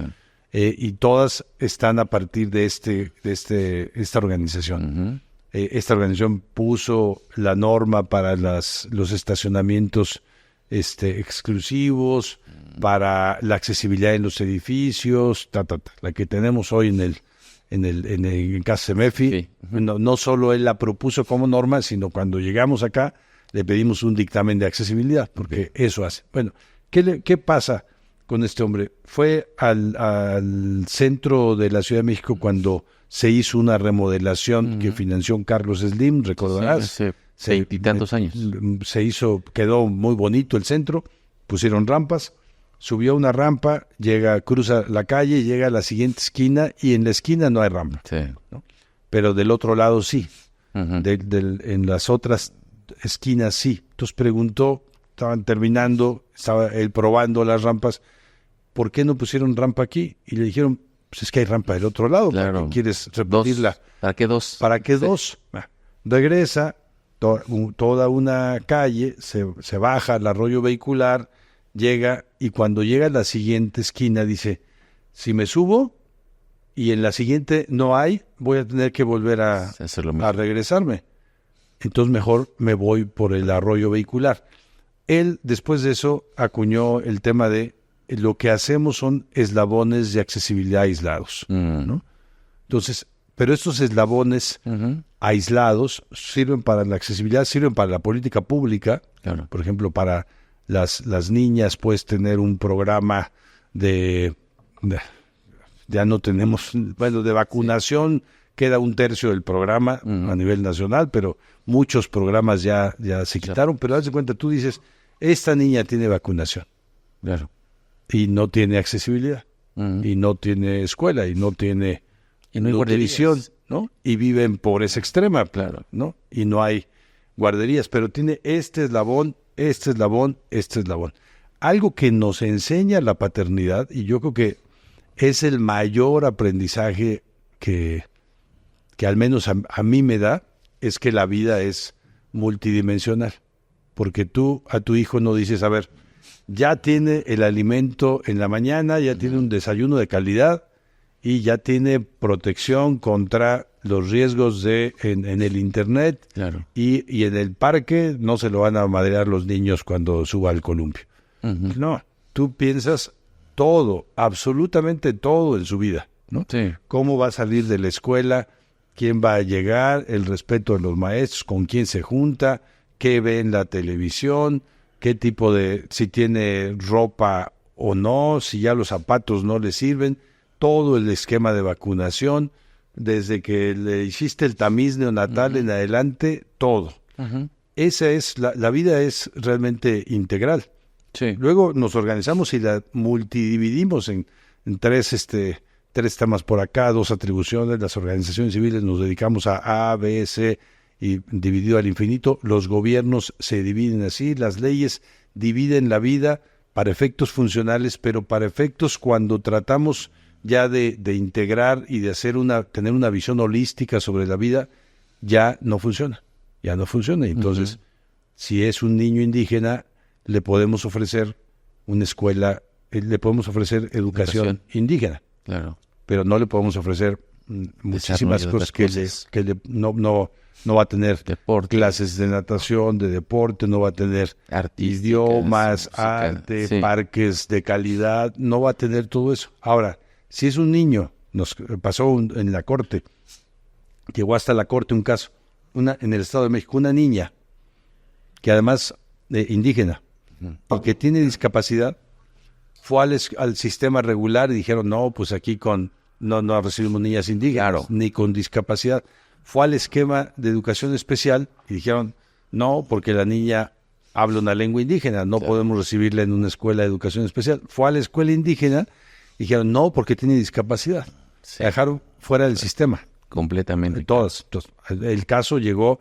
y todas están a partir de esta organización. Esta organización puso la norma para los estacionamientos exclusivos, para la accesibilidad en los edificios, la que tenemos hoy en Casa Semefi. Sí. No solo él la propuso como norma, sino cuando llegamos acá le pedimos un dictamen de accesibilidad, porque eso hace. Bueno, ¿qué pasa con este hombre? Fue al centro de la Ciudad de México cuando se hizo una remodelación que financió Carlos Slim, recordarás. Sí, hace 20 y tantos años. Quedó muy bonito el centro, pusieron rampas, subió una rampa, cruza la calle, llega a la siguiente esquina y en la esquina no hay rampa. Sí. ¿No? Pero del otro lado sí, en las otras esquinas sí. Entonces preguntó, estaban terminando, estaba él probando las rampas, ¿por qué no pusieron rampa aquí? Y le dijeron, pues es que hay rampa del otro lado, claro. ¿Para qué quieres repetirla? ¿Para qué dos? ¿Para qué dos? Regresa toda una calle, se baja al arroyo vehicular, llega, y cuando llega a la siguiente esquina dice, si me subo y en la siguiente no hay, voy a tener que volver a regresarme. Entonces mejor me voy por el arroyo vehicular. Él, después de eso, acuñó el tema de lo que hacemos son eslabones de accesibilidad aislados, ¿no? Entonces, pero estos eslabones aislados sirven para la accesibilidad, sirven para la política pública. Claro. Por ejemplo, para las niñas puedes tener un programa ya no tenemos, de vacunación, queda 1/3 del programa a nivel nacional, pero muchos programas ya se quitaron. Pero haz de cuenta, tú dices, esta niña tiene vacunación. Claro. Y no tiene accesibilidad, y no tiene escuela, y no tiene nutrición, ¿no? Y vive en pobreza extrema, claro, ¿no? Y no hay guarderías, pero tiene este eslabón. Algo que nos enseña la paternidad, y yo creo que es el mayor aprendizaje que al menos a mí me da, es que la vida es multidimensional. Porque tú a tu hijo no dices, a ver, ya tiene el alimento en la mañana, ya tiene un desayuno de calidad y ya tiene protección contra los riesgos en el internet. Claro. Y en el parque no se lo van a madrear los niños cuando suba al columpio. No, tú piensas todo, absolutamente todo en su vida, ¿no? Sí. Cómo va a salir de la escuela, quién va a llegar, el respeto de los maestros, con quién se junta, qué ve en la televisión, qué tipo si tiene ropa o no, si ya los zapatos no le sirven, todo el esquema de vacunación, desde que le hiciste el tamiz neonatal en adelante, todo. Esa es, la vida es realmente integral. Sí. Luego nos organizamos y la multidividimos en tres temas por acá, 2 atribuciones. Las organizaciones civiles nos dedicamos a B, C y dividido al infinito. Los gobiernos se dividen así, las leyes dividen la vida para efectos funcionales, pero para efectos cuando tratamos ya de integrar y de tener una visión holística sobre la vida, ya no funciona. Entonces, si es un niño indígena, le podemos ofrecer una escuela, le podemos ofrecer educación indígena. Claro. Pero no le podemos ofrecer muchísimas cosas no va a tener deporte, clases de natación, de deporte, no va a tener idiomas, arte, parques de calidad, no va a tener todo eso. Ahora, si es un niño, nos pasó en la corte, llegó hasta la corte un caso, en el Estado de México, una niña que además indígena y que tiene discapacidad, fue al sistema regular y dijeron, no, pues aquí no recibimos niñas indígenas, ni con discapacidad. Fue al esquema de educación especial y dijeron, no, porque la niña habla una lengua indígena, no podemos recibirla en una escuela de educación especial. Fue a la escuela indígena y dijeron, no, porque tiene discapacidad. La dejaron fuera del sistema. Completamente. Entonces, el caso llegó,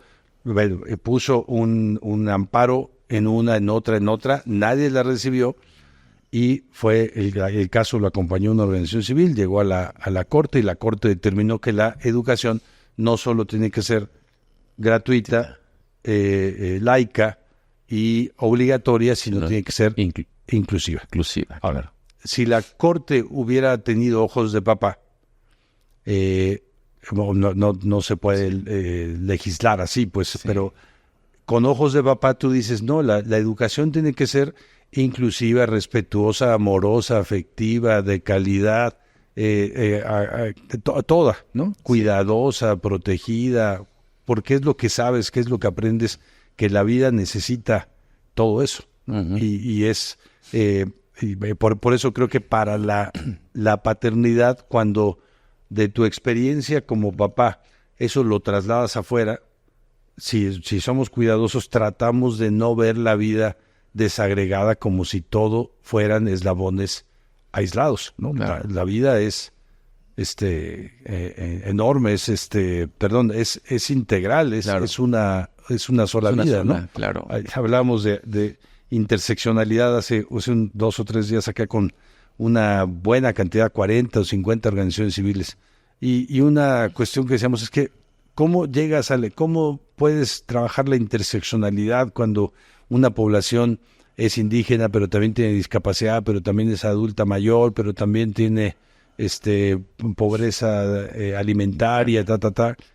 puso un amparo en una, en otra, nadie la recibió. Y fue el caso lo acompañó una organización civil, llegó a la corte y la corte determinó que la educación no solo tiene que ser gratuita, laica y obligatoria, sino tiene que ser inclusiva. Ahora, si la corte hubiera tenido ojos de papá, no se puede legislar así, pues, pero con ojos de papá tú dices, no, la educación tiene que ser inclusiva, respetuosa, amorosa, afectiva, de calidad, toda, ¿no? Cuidadosa, protegida, porque es lo que sabes, que es lo que aprendes, que la vida necesita todo eso. Y es, por eso creo que para la paternidad, cuando de tu experiencia como papá, eso lo trasladas afuera, si somos cuidadosos, tratamos de no ver la vida desagregada como si todo fueran eslabones aislados, ¿no? Claro. La vida es enorme, es integral, claro. es una sola vida, ¿no? Claro. Hablamos de interseccionalidad hace 2 o 3 días acá con una buena cantidad, 40 o 50 organizaciones civiles, y una cuestión que decíamos es que ¿cómo puedes trabajar la interseccionalidad cuando una población es indígena, pero también tiene discapacidad, pero también es adulta mayor, pero también tiene pobreza alimentaria,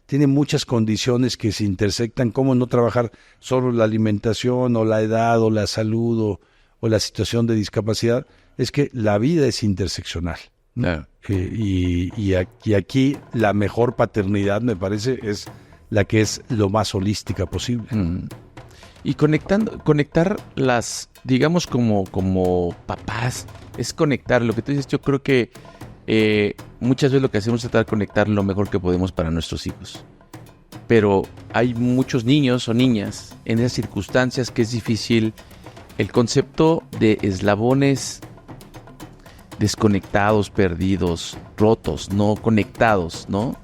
tiene muchas condiciones que se intersectan? ¿Cómo no trabajar solo la alimentación o la edad o la salud o la situación de discapacidad? Es que la vida es interseccional. Claro. Y aquí la mejor paternidad, me parece, es la que es lo más holística posible. Y conectar las, digamos, como papás, es conectar lo que tú dices. Yo creo que muchas veces lo que hacemos es tratar de conectar lo mejor que podemos para nuestros hijos. Pero hay muchos niños o niñas en esas circunstancias que es difícil el concepto de eslabones desconectados, perdidos, rotos, no conectados, ¿no?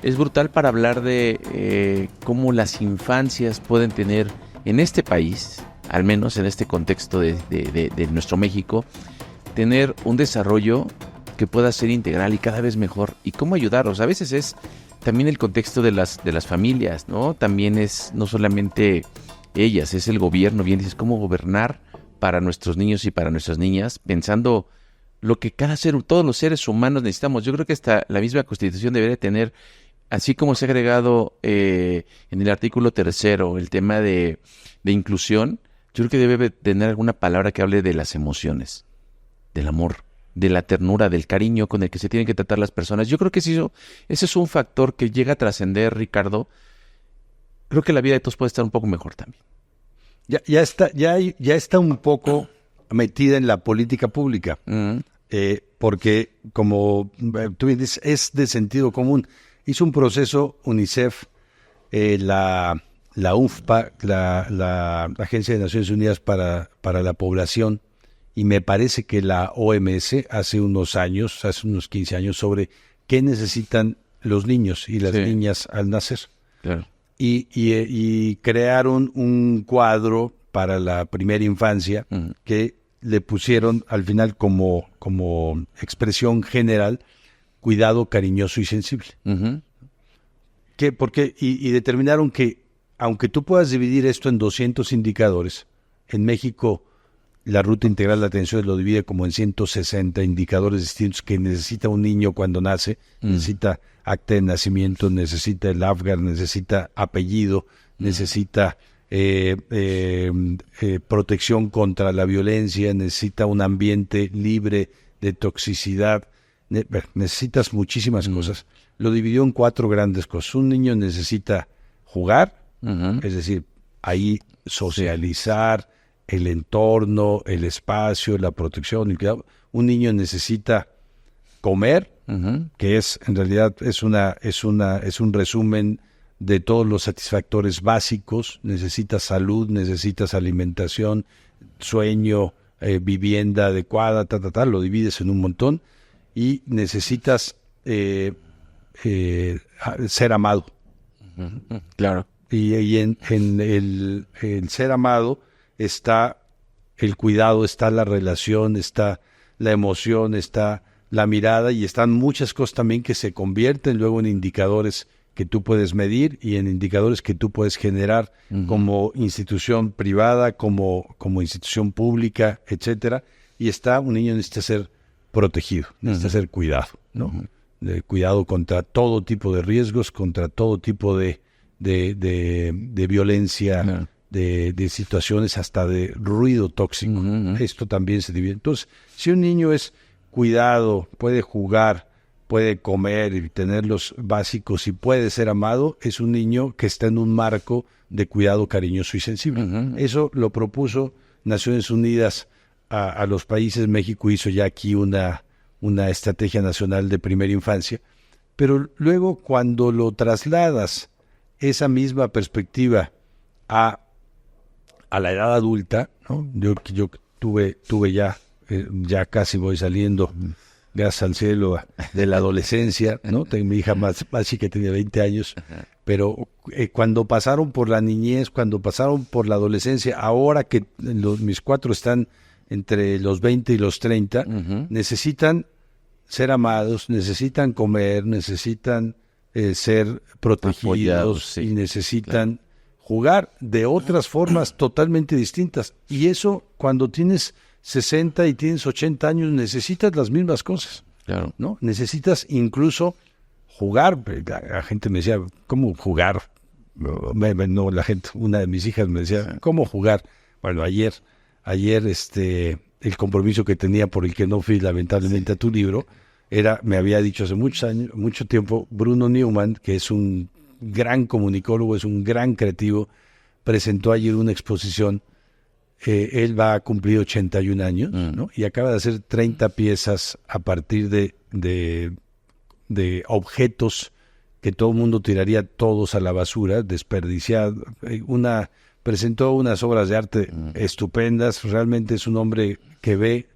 Es brutal para hablar de cómo las infancias pueden tener en este país, al menos en este contexto de nuestro México, tener un desarrollo que pueda ser integral y cada vez mejor. Y cómo ayudarlos. A veces es también el contexto de las familias, ¿no? También es no solamente ellas, es el gobierno. Bien dices, cómo gobernar para nuestros niños y para nuestras niñas, pensando lo que todos los seres humanos necesitamos. Yo creo que hasta la misma Constitución debería tener, así como se ha agregado en el artículo 3 el tema de inclusión, yo creo que debe tener alguna palabra que hable de las emociones, del amor, de la ternura, del cariño con el que se tienen que tratar las personas. Yo creo que ese es un factor que llega a trascender, Ricardo. Creo que la vida de todos puede estar un poco mejor también. Ya está un poco metida en la política pública, porque como tú dices, es de sentido común. Hizo un proceso UNICEF, la UNFPA, la Agencia de Naciones Unidas para la Población, y me parece que la OMS hace unos 15 años, sobre qué necesitan los niños y las niñas al nacer. Claro. Y crearon un cuadro para la primera infancia que le pusieron al final como expresión general, cuidado cariñoso y sensible. Y determinaron que, aunque tú puedas dividir esto en 200 indicadores, en México la Ruta Integral de Atención lo divide como en 160 indicadores distintos que necesita un niño cuando nace. Necesita acta de nacimiento, necesita el AFGAR, necesita apellido, necesita protección contra la violencia, necesita un ambiente libre de toxicidad, necesitas muchísimas cosas. Lo dividió en 4 grandes cosas. Un niño necesita jugar, es decir, ahí socializar, el entorno, el espacio, la protección, el cuidado. Un niño necesita comer, que en realidad es un resumen de todos los satisfactores básicos. Necesitas salud, necesitas alimentación, sueño, vivienda adecuada, lo divides en un montón, y necesitas ser amado. Claro. Y en el ser amado está el cuidado, está la relación, está la emoción, está la mirada, y están muchas cosas también que se convierten luego en indicadores que tú puedes medir y en indicadores que tú puedes generar como institución privada, como institución pública, etcétera. Y un niño necesita ser protegido, necesita ser cuidado, ¿no? De cuidado contra todo tipo de riesgos, contra todo tipo de violencia, de situaciones hasta de ruido tóxico. Esto también se divide. Entonces, si un niño es cuidado, puede jugar, puede comer y tener los básicos y puede ser amado, es un niño que está en un marco de cuidado cariñoso y sensible. Eso lo propuso Naciones Unidas a los países. México hizo ya aquí una estrategia nacional de primera infancia, pero luego cuando lo trasladas esa misma perspectiva a la edad adulta, ¿no? Yo tuve ya casi voy saliendo, gracias al cielo, de la adolescencia, ¿no? Tengo mi hija más chica, tenía 20 años, pero cuando pasaron por la niñez, cuando pasaron por la adolescencia, ahora que mis 4 están entre los 20 y los 30, necesitan ser amados, necesitan comer, necesitan ser protegidos, apoyados, y necesitan jugar de otras formas totalmente distintas. Y eso, cuando tienes 60 y tienes 80 años, necesitas las mismas cosas, ¿no? Necesitas incluso jugar. La gente me decía, ¿cómo jugar? No, una de mis hijas me decía, ¿cómo jugar? Bueno, ayer el compromiso que tenía, por el que no fui lamentablemente a tu libro, me había dicho hace mucho tiempo, Bruno Newman, que es un gran comunicólogo, es un gran creativo, presentó ayer una exposición. Él va a cumplir 81 años, ¿no? Y acaba de hacer 30 piezas a partir de objetos que todo el mundo tiraría todos a la basura, desperdiciado. Presentó unas obras de arte estupendas. Realmente es un hombre que ve,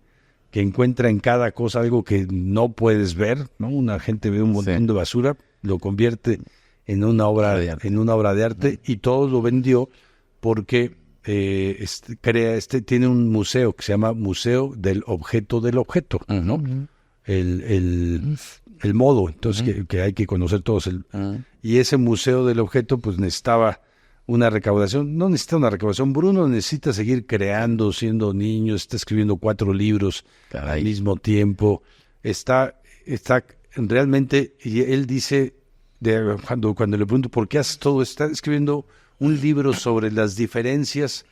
que encuentra en cada cosa algo que no puedes ver, ¿no? Una gente ve un montón de basura, lo convierte en una obra de arte, y todo lo vendió porque tiene un museo que se llama Museo del Objeto del Objeto, ¿no? El modo, entonces, que hay que conocer todos. Y ese Museo del Objeto, pues necesitaba una recaudación. No necesita una recaudación. Bruno necesita seguir creando, siendo niño, está escribiendo 4 libros al mismo tiempo. Está realmente, y él dice, cuando le pregunto por qué haces todo, está escribiendo un libro sobre las diferencias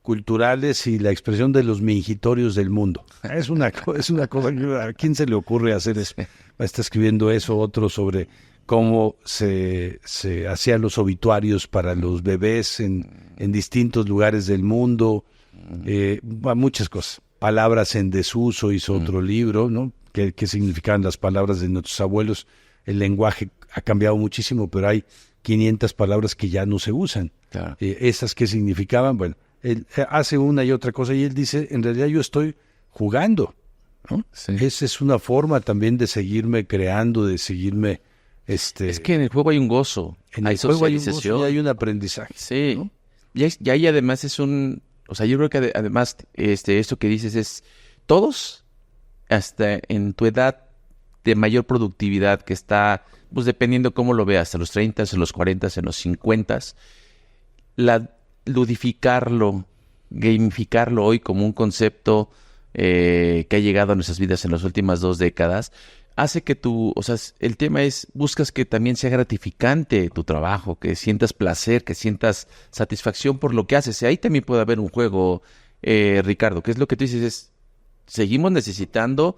culturales y la expresión de los mingitorios del mundo. Es una cosa, ¿a quién se le ocurre hacer eso? Está escribiendo eso, otro sobre cómo se hacían los obituarios para los bebés en distintos lugares del mundo, muchas cosas. Palabras en desuso, hizo otro libro, ¿no? ¿Qué significaban las palabras de nuestros abuelos? El lenguaje ha cambiado muchísimo, pero hay 500 palabras que ya no se usan. Claro. Esas que significaban, bueno, él hace una y otra cosa y él dice, en realidad yo estoy jugando, ¿no? Sí. Esa es una forma también de seguirme creando, de seguirme... Es que en el juego hay un gozo, en el juego hay un gozo y hay un aprendizaje. Sí, ¿no? Y ahí además es un... O sea, yo creo que además esto que dices es... Todos, hasta en tu edad de mayor productividad, que está, pues dependiendo cómo lo veas, a los 30, en los 40, en los 50, ludificarlo, gamificarlo hoy como un concepto que ha llegado a nuestras vidas en las últimas 2 décadas, hace que el tema es, buscas que también sea gratificante tu trabajo, que sientas placer, que sientas satisfacción por lo que haces. Y ahí también puede haber un juego, Ricardo, que es lo que tú dices, seguimos necesitando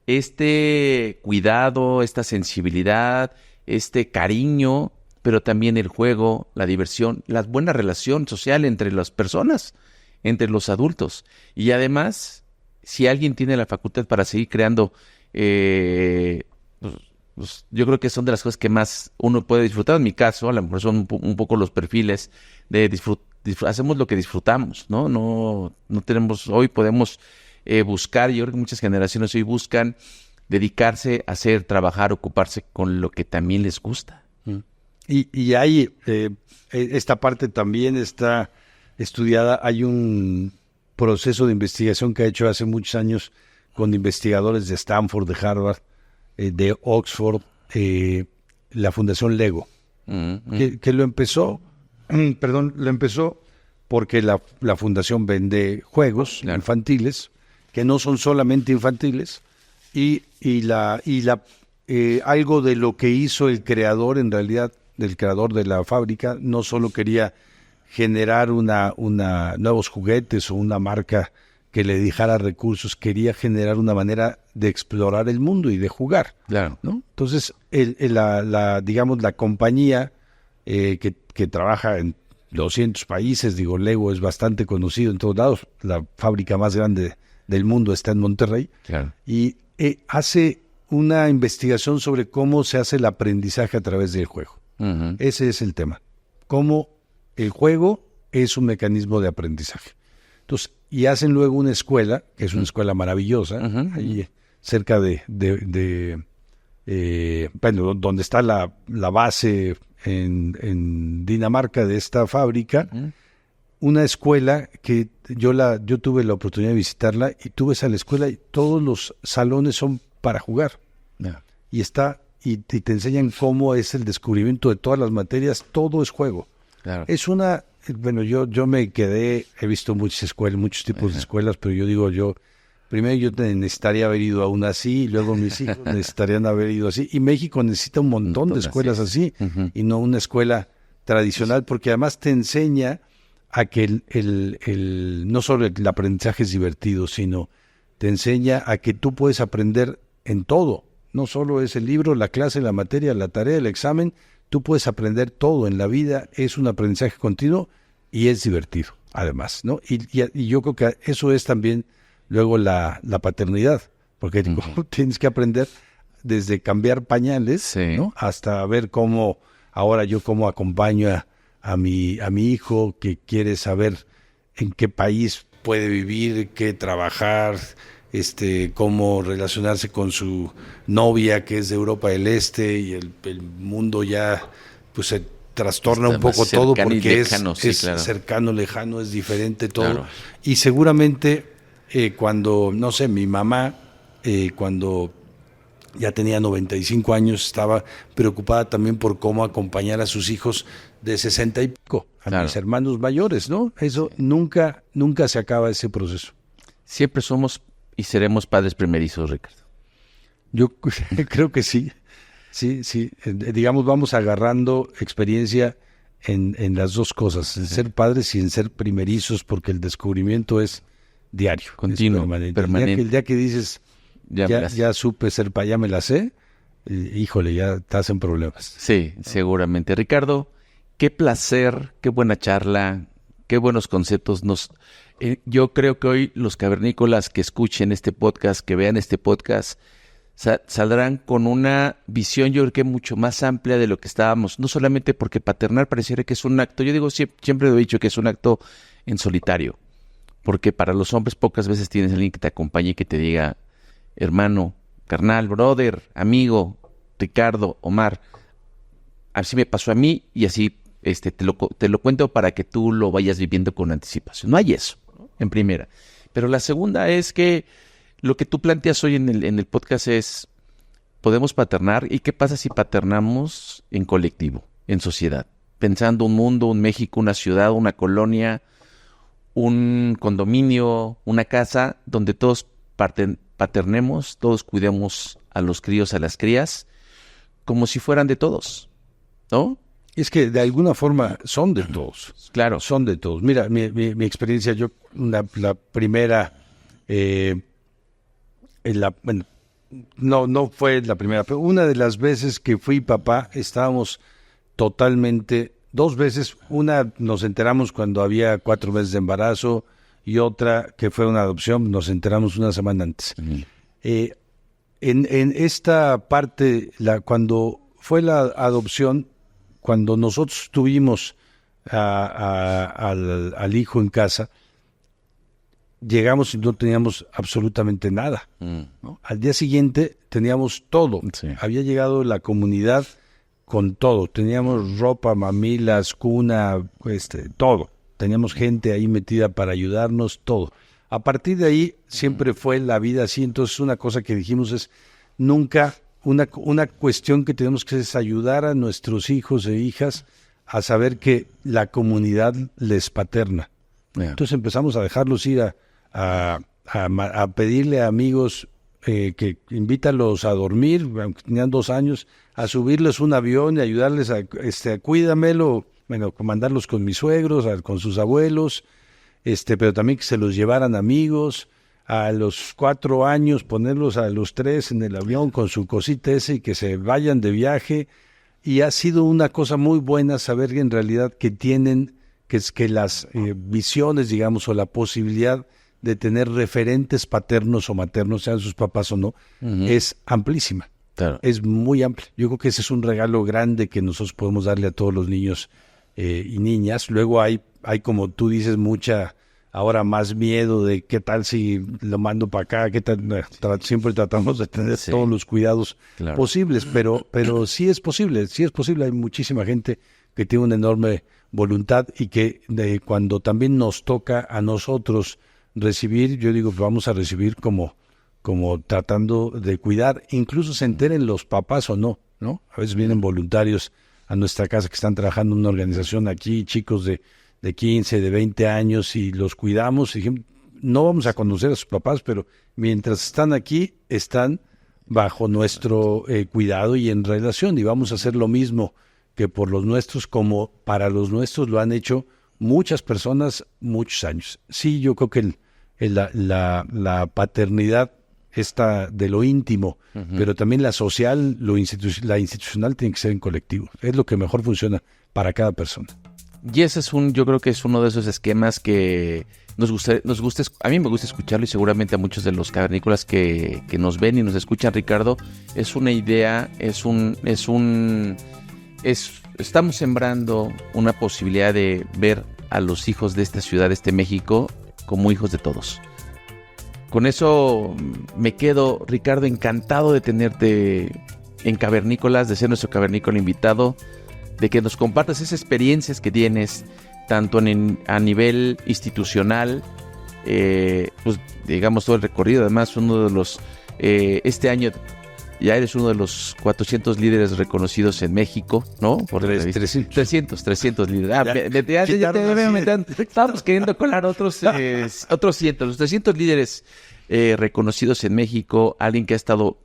este cuidado, esta sensibilidad, este cariño, pero también el juego, la diversión, la buena relación social entre las personas, entre los adultos. Y además, si alguien tiene la facultad para seguir creando, pues yo creo que son de las cosas que más uno puede disfrutar. En mi caso, a lo mejor son un poco los perfiles de hacemos lo que disfrutamos, ¿no? No tenemos, hoy podemos buscar, yo creo que muchas generaciones hoy buscan dedicarse a hacer, trabajar, ocuparse con lo que también les gusta. Y hay, esta parte también está estudiada, hay un proceso de investigación que ha hecho hace muchos años con investigadores de Stanford, de Harvard, de Oxford, la Fundación Lego, que lo empezó porque la fundación vende juegos infantiles, que no son solamente infantiles, y algo de lo que hizo el creador, en realidad, del creador de la fábrica, no solo quería generar nuevos juguetes o una marca que le dejara recursos, quería generar una manera de explorar el mundo y de jugar, claro, ¿no? Entonces, digamos, la compañía que trabaja en 200 países, digo, Lego es bastante conocido en todos lados, la fábrica más grande del mundo está en Monterrey, claro. Y hace una investigación sobre cómo se hace el aprendizaje a través del juego. Uh-huh. Ese es el tema, cómo el juego es un mecanismo de aprendizaje. Entonces, y hacen luego una escuela, que es una escuela maravillosa, ahí cerca bueno, donde está la base en Dinamarca de esta fábrica, una escuela que yo tuve la oportunidad de visitarla y tú ves a la escuela y todos los salones son para jugar. Yeah. Y te enseñan cómo es el descubrimiento de todas las materias, todo es juego. Claro. Bueno, yo me quedé, he visto muchas escuelas, muchos tipos de escuelas, pero primero yo necesitaría haber ido a una así, y luego mis hijos necesitarían haber ido así, y México necesita un montón de escuelas así, y no una escuela tradicional, porque además te enseña a que no solo el aprendizaje es divertido, sino te enseña a que tú puedes aprender en todo, no solo es el libro, la clase, la materia, la tarea, el examen, tú puedes aprender todo en la vida, es un aprendizaje continuo y es divertido, además, ¿no? Y yo creo que eso es también luego la paternidad, porque tienes que aprender desde cambiar pañales, sí, ¿no? Hasta ver cómo acompaño a mi hijo que quiere saber en qué país puede vivir, qué trabajar, cómo relacionarse con su novia que es de Europa del Este, y el mundo ya pues se trastorna un poco todo porque lejano, es claro, cercano, lejano, es diferente todo. Claro. Y seguramente cuando, no sé, mi mamá, cuando ya tenía 95 años, estaba preocupada también por cómo acompañar a sus hijos de 60 y pico, a mis hermanos mayores, ¿no? Eso nunca se acaba ese proceso. Siempre somos y seremos padres primerizos, Ricardo. Yo creo que sí. Sí. Digamos, vamos agarrando experiencia en las dos cosas, en ser padres y en ser primerizos, porque el descubrimiento es diario. Continuo, es permanente. El día que dices, ya supe ser padre, ya me la sé, híjole, ya estás en problemas. Sí, seguramente. Ricardo, qué placer, qué buena charla, qué buenos conceptos. Yo creo que hoy los cavernícolas que escuchen este podcast, que vean este podcast, saldrán con una visión, yo creo que mucho más amplia de lo que estábamos, no solamente porque paternar pareciera que es un acto, yo digo, siempre lo he dicho, que es un acto en solitario, porque para los hombres pocas veces tienes a alguien que te acompañe y que te diga, hermano, carnal, brother, amigo, Ricardo, Omar, así me pasó a mí y así te lo cuento para que tú lo vayas viviendo con anticipación. No hay eso, ¿no? En primera. Pero la segunda es que lo que tú planteas hoy en el podcast es, podemos paternar, ¿y qué pasa si paternamos en colectivo, en sociedad? Pensando un mundo, un México, una ciudad, una colonia, un condominio, una casa, donde todos paternemos, todos cuidemos a los críos, a las crías, como si fueran de todos, ¿no? Es que de alguna forma son de todos. Claro. Son de todos. Mira, mi experiencia, la primera... bueno, no fue la primera, pero una de las veces que fui papá estábamos totalmente, 2 veces, una nos enteramos cuando había 4 meses de embarazo y otra que fue una adopción, nos enteramos una semana antes. Uh-huh. En esta parte, cuando fue la adopción, cuando nosotros tuvimos al hijo en casa, llegamos y no teníamos absolutamente nada, ¿no? Al día siguiente teníamos todo. Sí. Había llegado la comunidad con todo. Teníamos ropa, mamilas, cuna, todo. Teníamos gente ahí metida para ayudarnos, todo. A partir de ahí siempre fue la vida así. Entonces una cosa que dijimos es nunca, una cuestión que tenemos que es ayudar a nuestros hijos e hijas a saber que la comunidad les paterna. Yeah. Entonces empezamos a dejarlos ir a pedirle a amigos que invítalos a dormir, aunque tenían 2 años, a subirles un avión y ayudarles a cuídamelo, bueno, mandarlos con mis suegros, con sus abuelos, pero también que se los llevaran amigos, a los 4 años ponerlos a los 3 en el avión con su cosita ese y que se vayan de viaje. Y ha sido una cosa muy buena saber que en realidad que tienen, que las visiones, digamos, o la posibilidad de tener referentes paternos o maternos, sean sus papás o no, uh-huh, es amplísima. Claro. Es muy amplia. Yo creo que ese es un regalo grande que nosotros podemos darle a todos los niños y niñas. Luego hay, como tú dices, ahora más miedo de qué tal si lo mando para acá, qué tal. Siempre tratamos de tener todos los cuidados posibles, pero sí es posible. Hay muchísima gente que tiene una enorme voluntad y que cuando también nos toca a nosotros recibir, yo digo, vamos a recibir como tratando de cuidar, incluso se enteren los papás o no, ¿no? A veces vienen voluntarios a nuestra casa que están trabajando en una organización aquí, chicos de 15, de 20 años, y los cuidamos, y no vamos a conocer a sus papás, pero mientras están aquí, están bajo nuestro cuidado y en relación, y vamos a hacer lo mismo que por los nuestros, como para los nuestros lo han hecho muchas personas, muchos años. Sí, yo creo que la paternidad está de lo íntimo, uh-huh, pero también la social, la institucional tiene que ser en colectivo. Es lo que mejor funciona para cada persona. Y ese yo creo que es uno de esos esquemas que nos gusta, a mí me gusta escucharlo y seguramente a muchos de los cavernícolas que nos ven y nos escuchan, Ricardo, es una idea, estamos sembrando una posibilidad de ver a los hijos de esta ciudad, de este México, como hijos de todos. Con eso me quedo, Ricardo, encantado de tenerte en Cavernícolas, de ser nuestro cavernícola invitado, de que nos compartas esas experiencias que tienes, tanto a nivel institucional, pues digamos todo el recorrido. Además, uno de los, este año ya eres uno de los 400 líderes reconocidos en México, ¿no? Por 300 líderes. Ya te veo metiendo. Estábamos queriendo colar otros 100. Los 300 líderes reconocidos en México, alguien que ha estado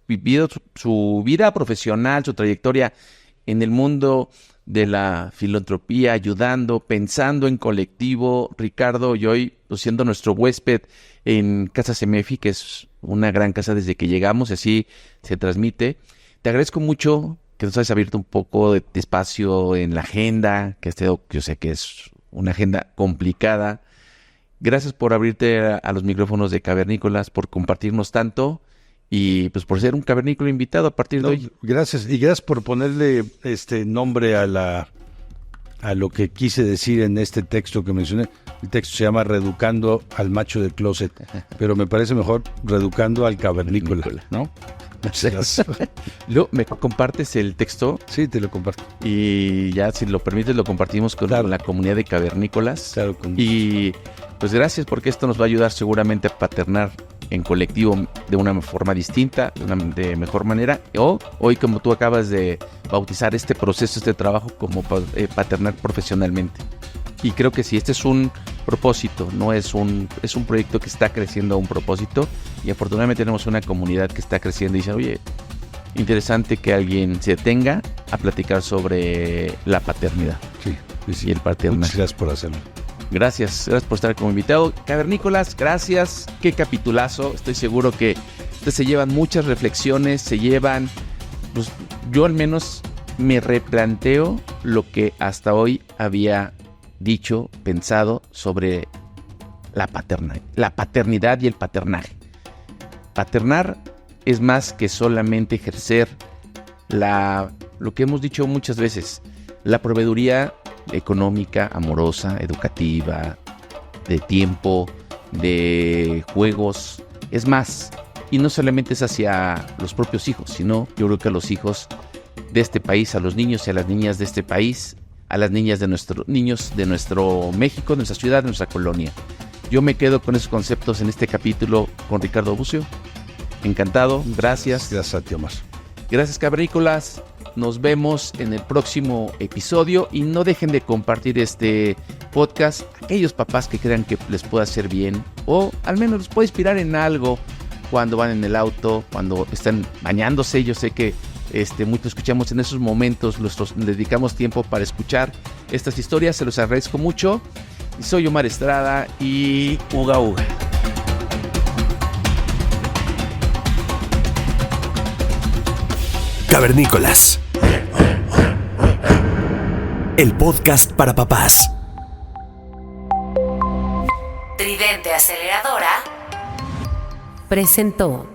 vivido su vida profesional, su trayectoria en el mundo de la filantropía, ayudando, pensando en colectivo. Ricardo, y hoy siendo nuestro huésped en Casa Semefi, que es una gran casa desde que llegamos, así se transmite. Te agradezco mucho que nos hayas abierto un poco de espacio en la agenda, yo sé que es una agenda complicada. Gracias por abrirte a los micrófonos de Cavernícolas, por compartirnos tanto y pues por ser un cavernícola invitado a partir de hoy. Gracias, y gracias por ponerle nombre a lo que quise decir en este texto que mencioné. El texto se llama Reeducando al macho del closet, pero me parece mejor Reeducando al cavernícola, ¿no? Luego, ¿me compartes el texto? Sí, te lo comparto. Y ya, si lo permites, lo compartimos con la comunidad de cavernícolas. Claro. Y pues gracias, porque esto nos va a ayudar seguramente a paternar en colectivo de una forma distinta, de mejor manera. O hoy, como tú acabas de bautizar este proceso, este trabajo como paternar profesionalmente. Y creo que sí, este es un propósito, es un proyecto que está creciendo a un propósito, y afortunadamente tenemos una comunidad que está creciendo y dice, oye, interesante que alguien se detenga a platicar sobre la paternidad. Sí. Y el paternaje. Muchas gracias por hacerlo. Gracias por estar como invitado. Cavernícolas, gracias. Qué capitulazo. Estoy seguro que se llevan muchas reflexiones, pues yo al menos me replanteo lo que hasta hoy había dicho, pensado sobre la paternidad y el paternaje. Paternar es más que solamente ejercer lo que hemos dicho muchas veces, la proveeduría económica, amorosa, educativa, de tiempo, de juegos. Es más, y no solamente es hacia los propios hijos, sino yo creo que a los hijos de este país, a los niños y a las niñas de este país, a las niñas de nuestro México, de nuestra ciudad, de nuestra colonia. Yo me quedo con esos conceptos en este capítulo con Ricardo Bucio. Encantado, gracias. Gracias a ti, Omar. Gracias, cavernícolas. Nos vemos en el próximo episodio y no dejen de compartir este podcast a aquellos papás que crean que les pueda hacer bien o al menos les puede inspirar en algo cuando van en el auto, cuando están bañándose. Yo sé que muchos escuchamos en esos momentos, dedicamos tiempo para escuchar estas historias. Se los agradezco mucho. Soy Omar Estrada y uga uga. Cavernícolas, el podcast para papás. Tridente Aceleradora presentó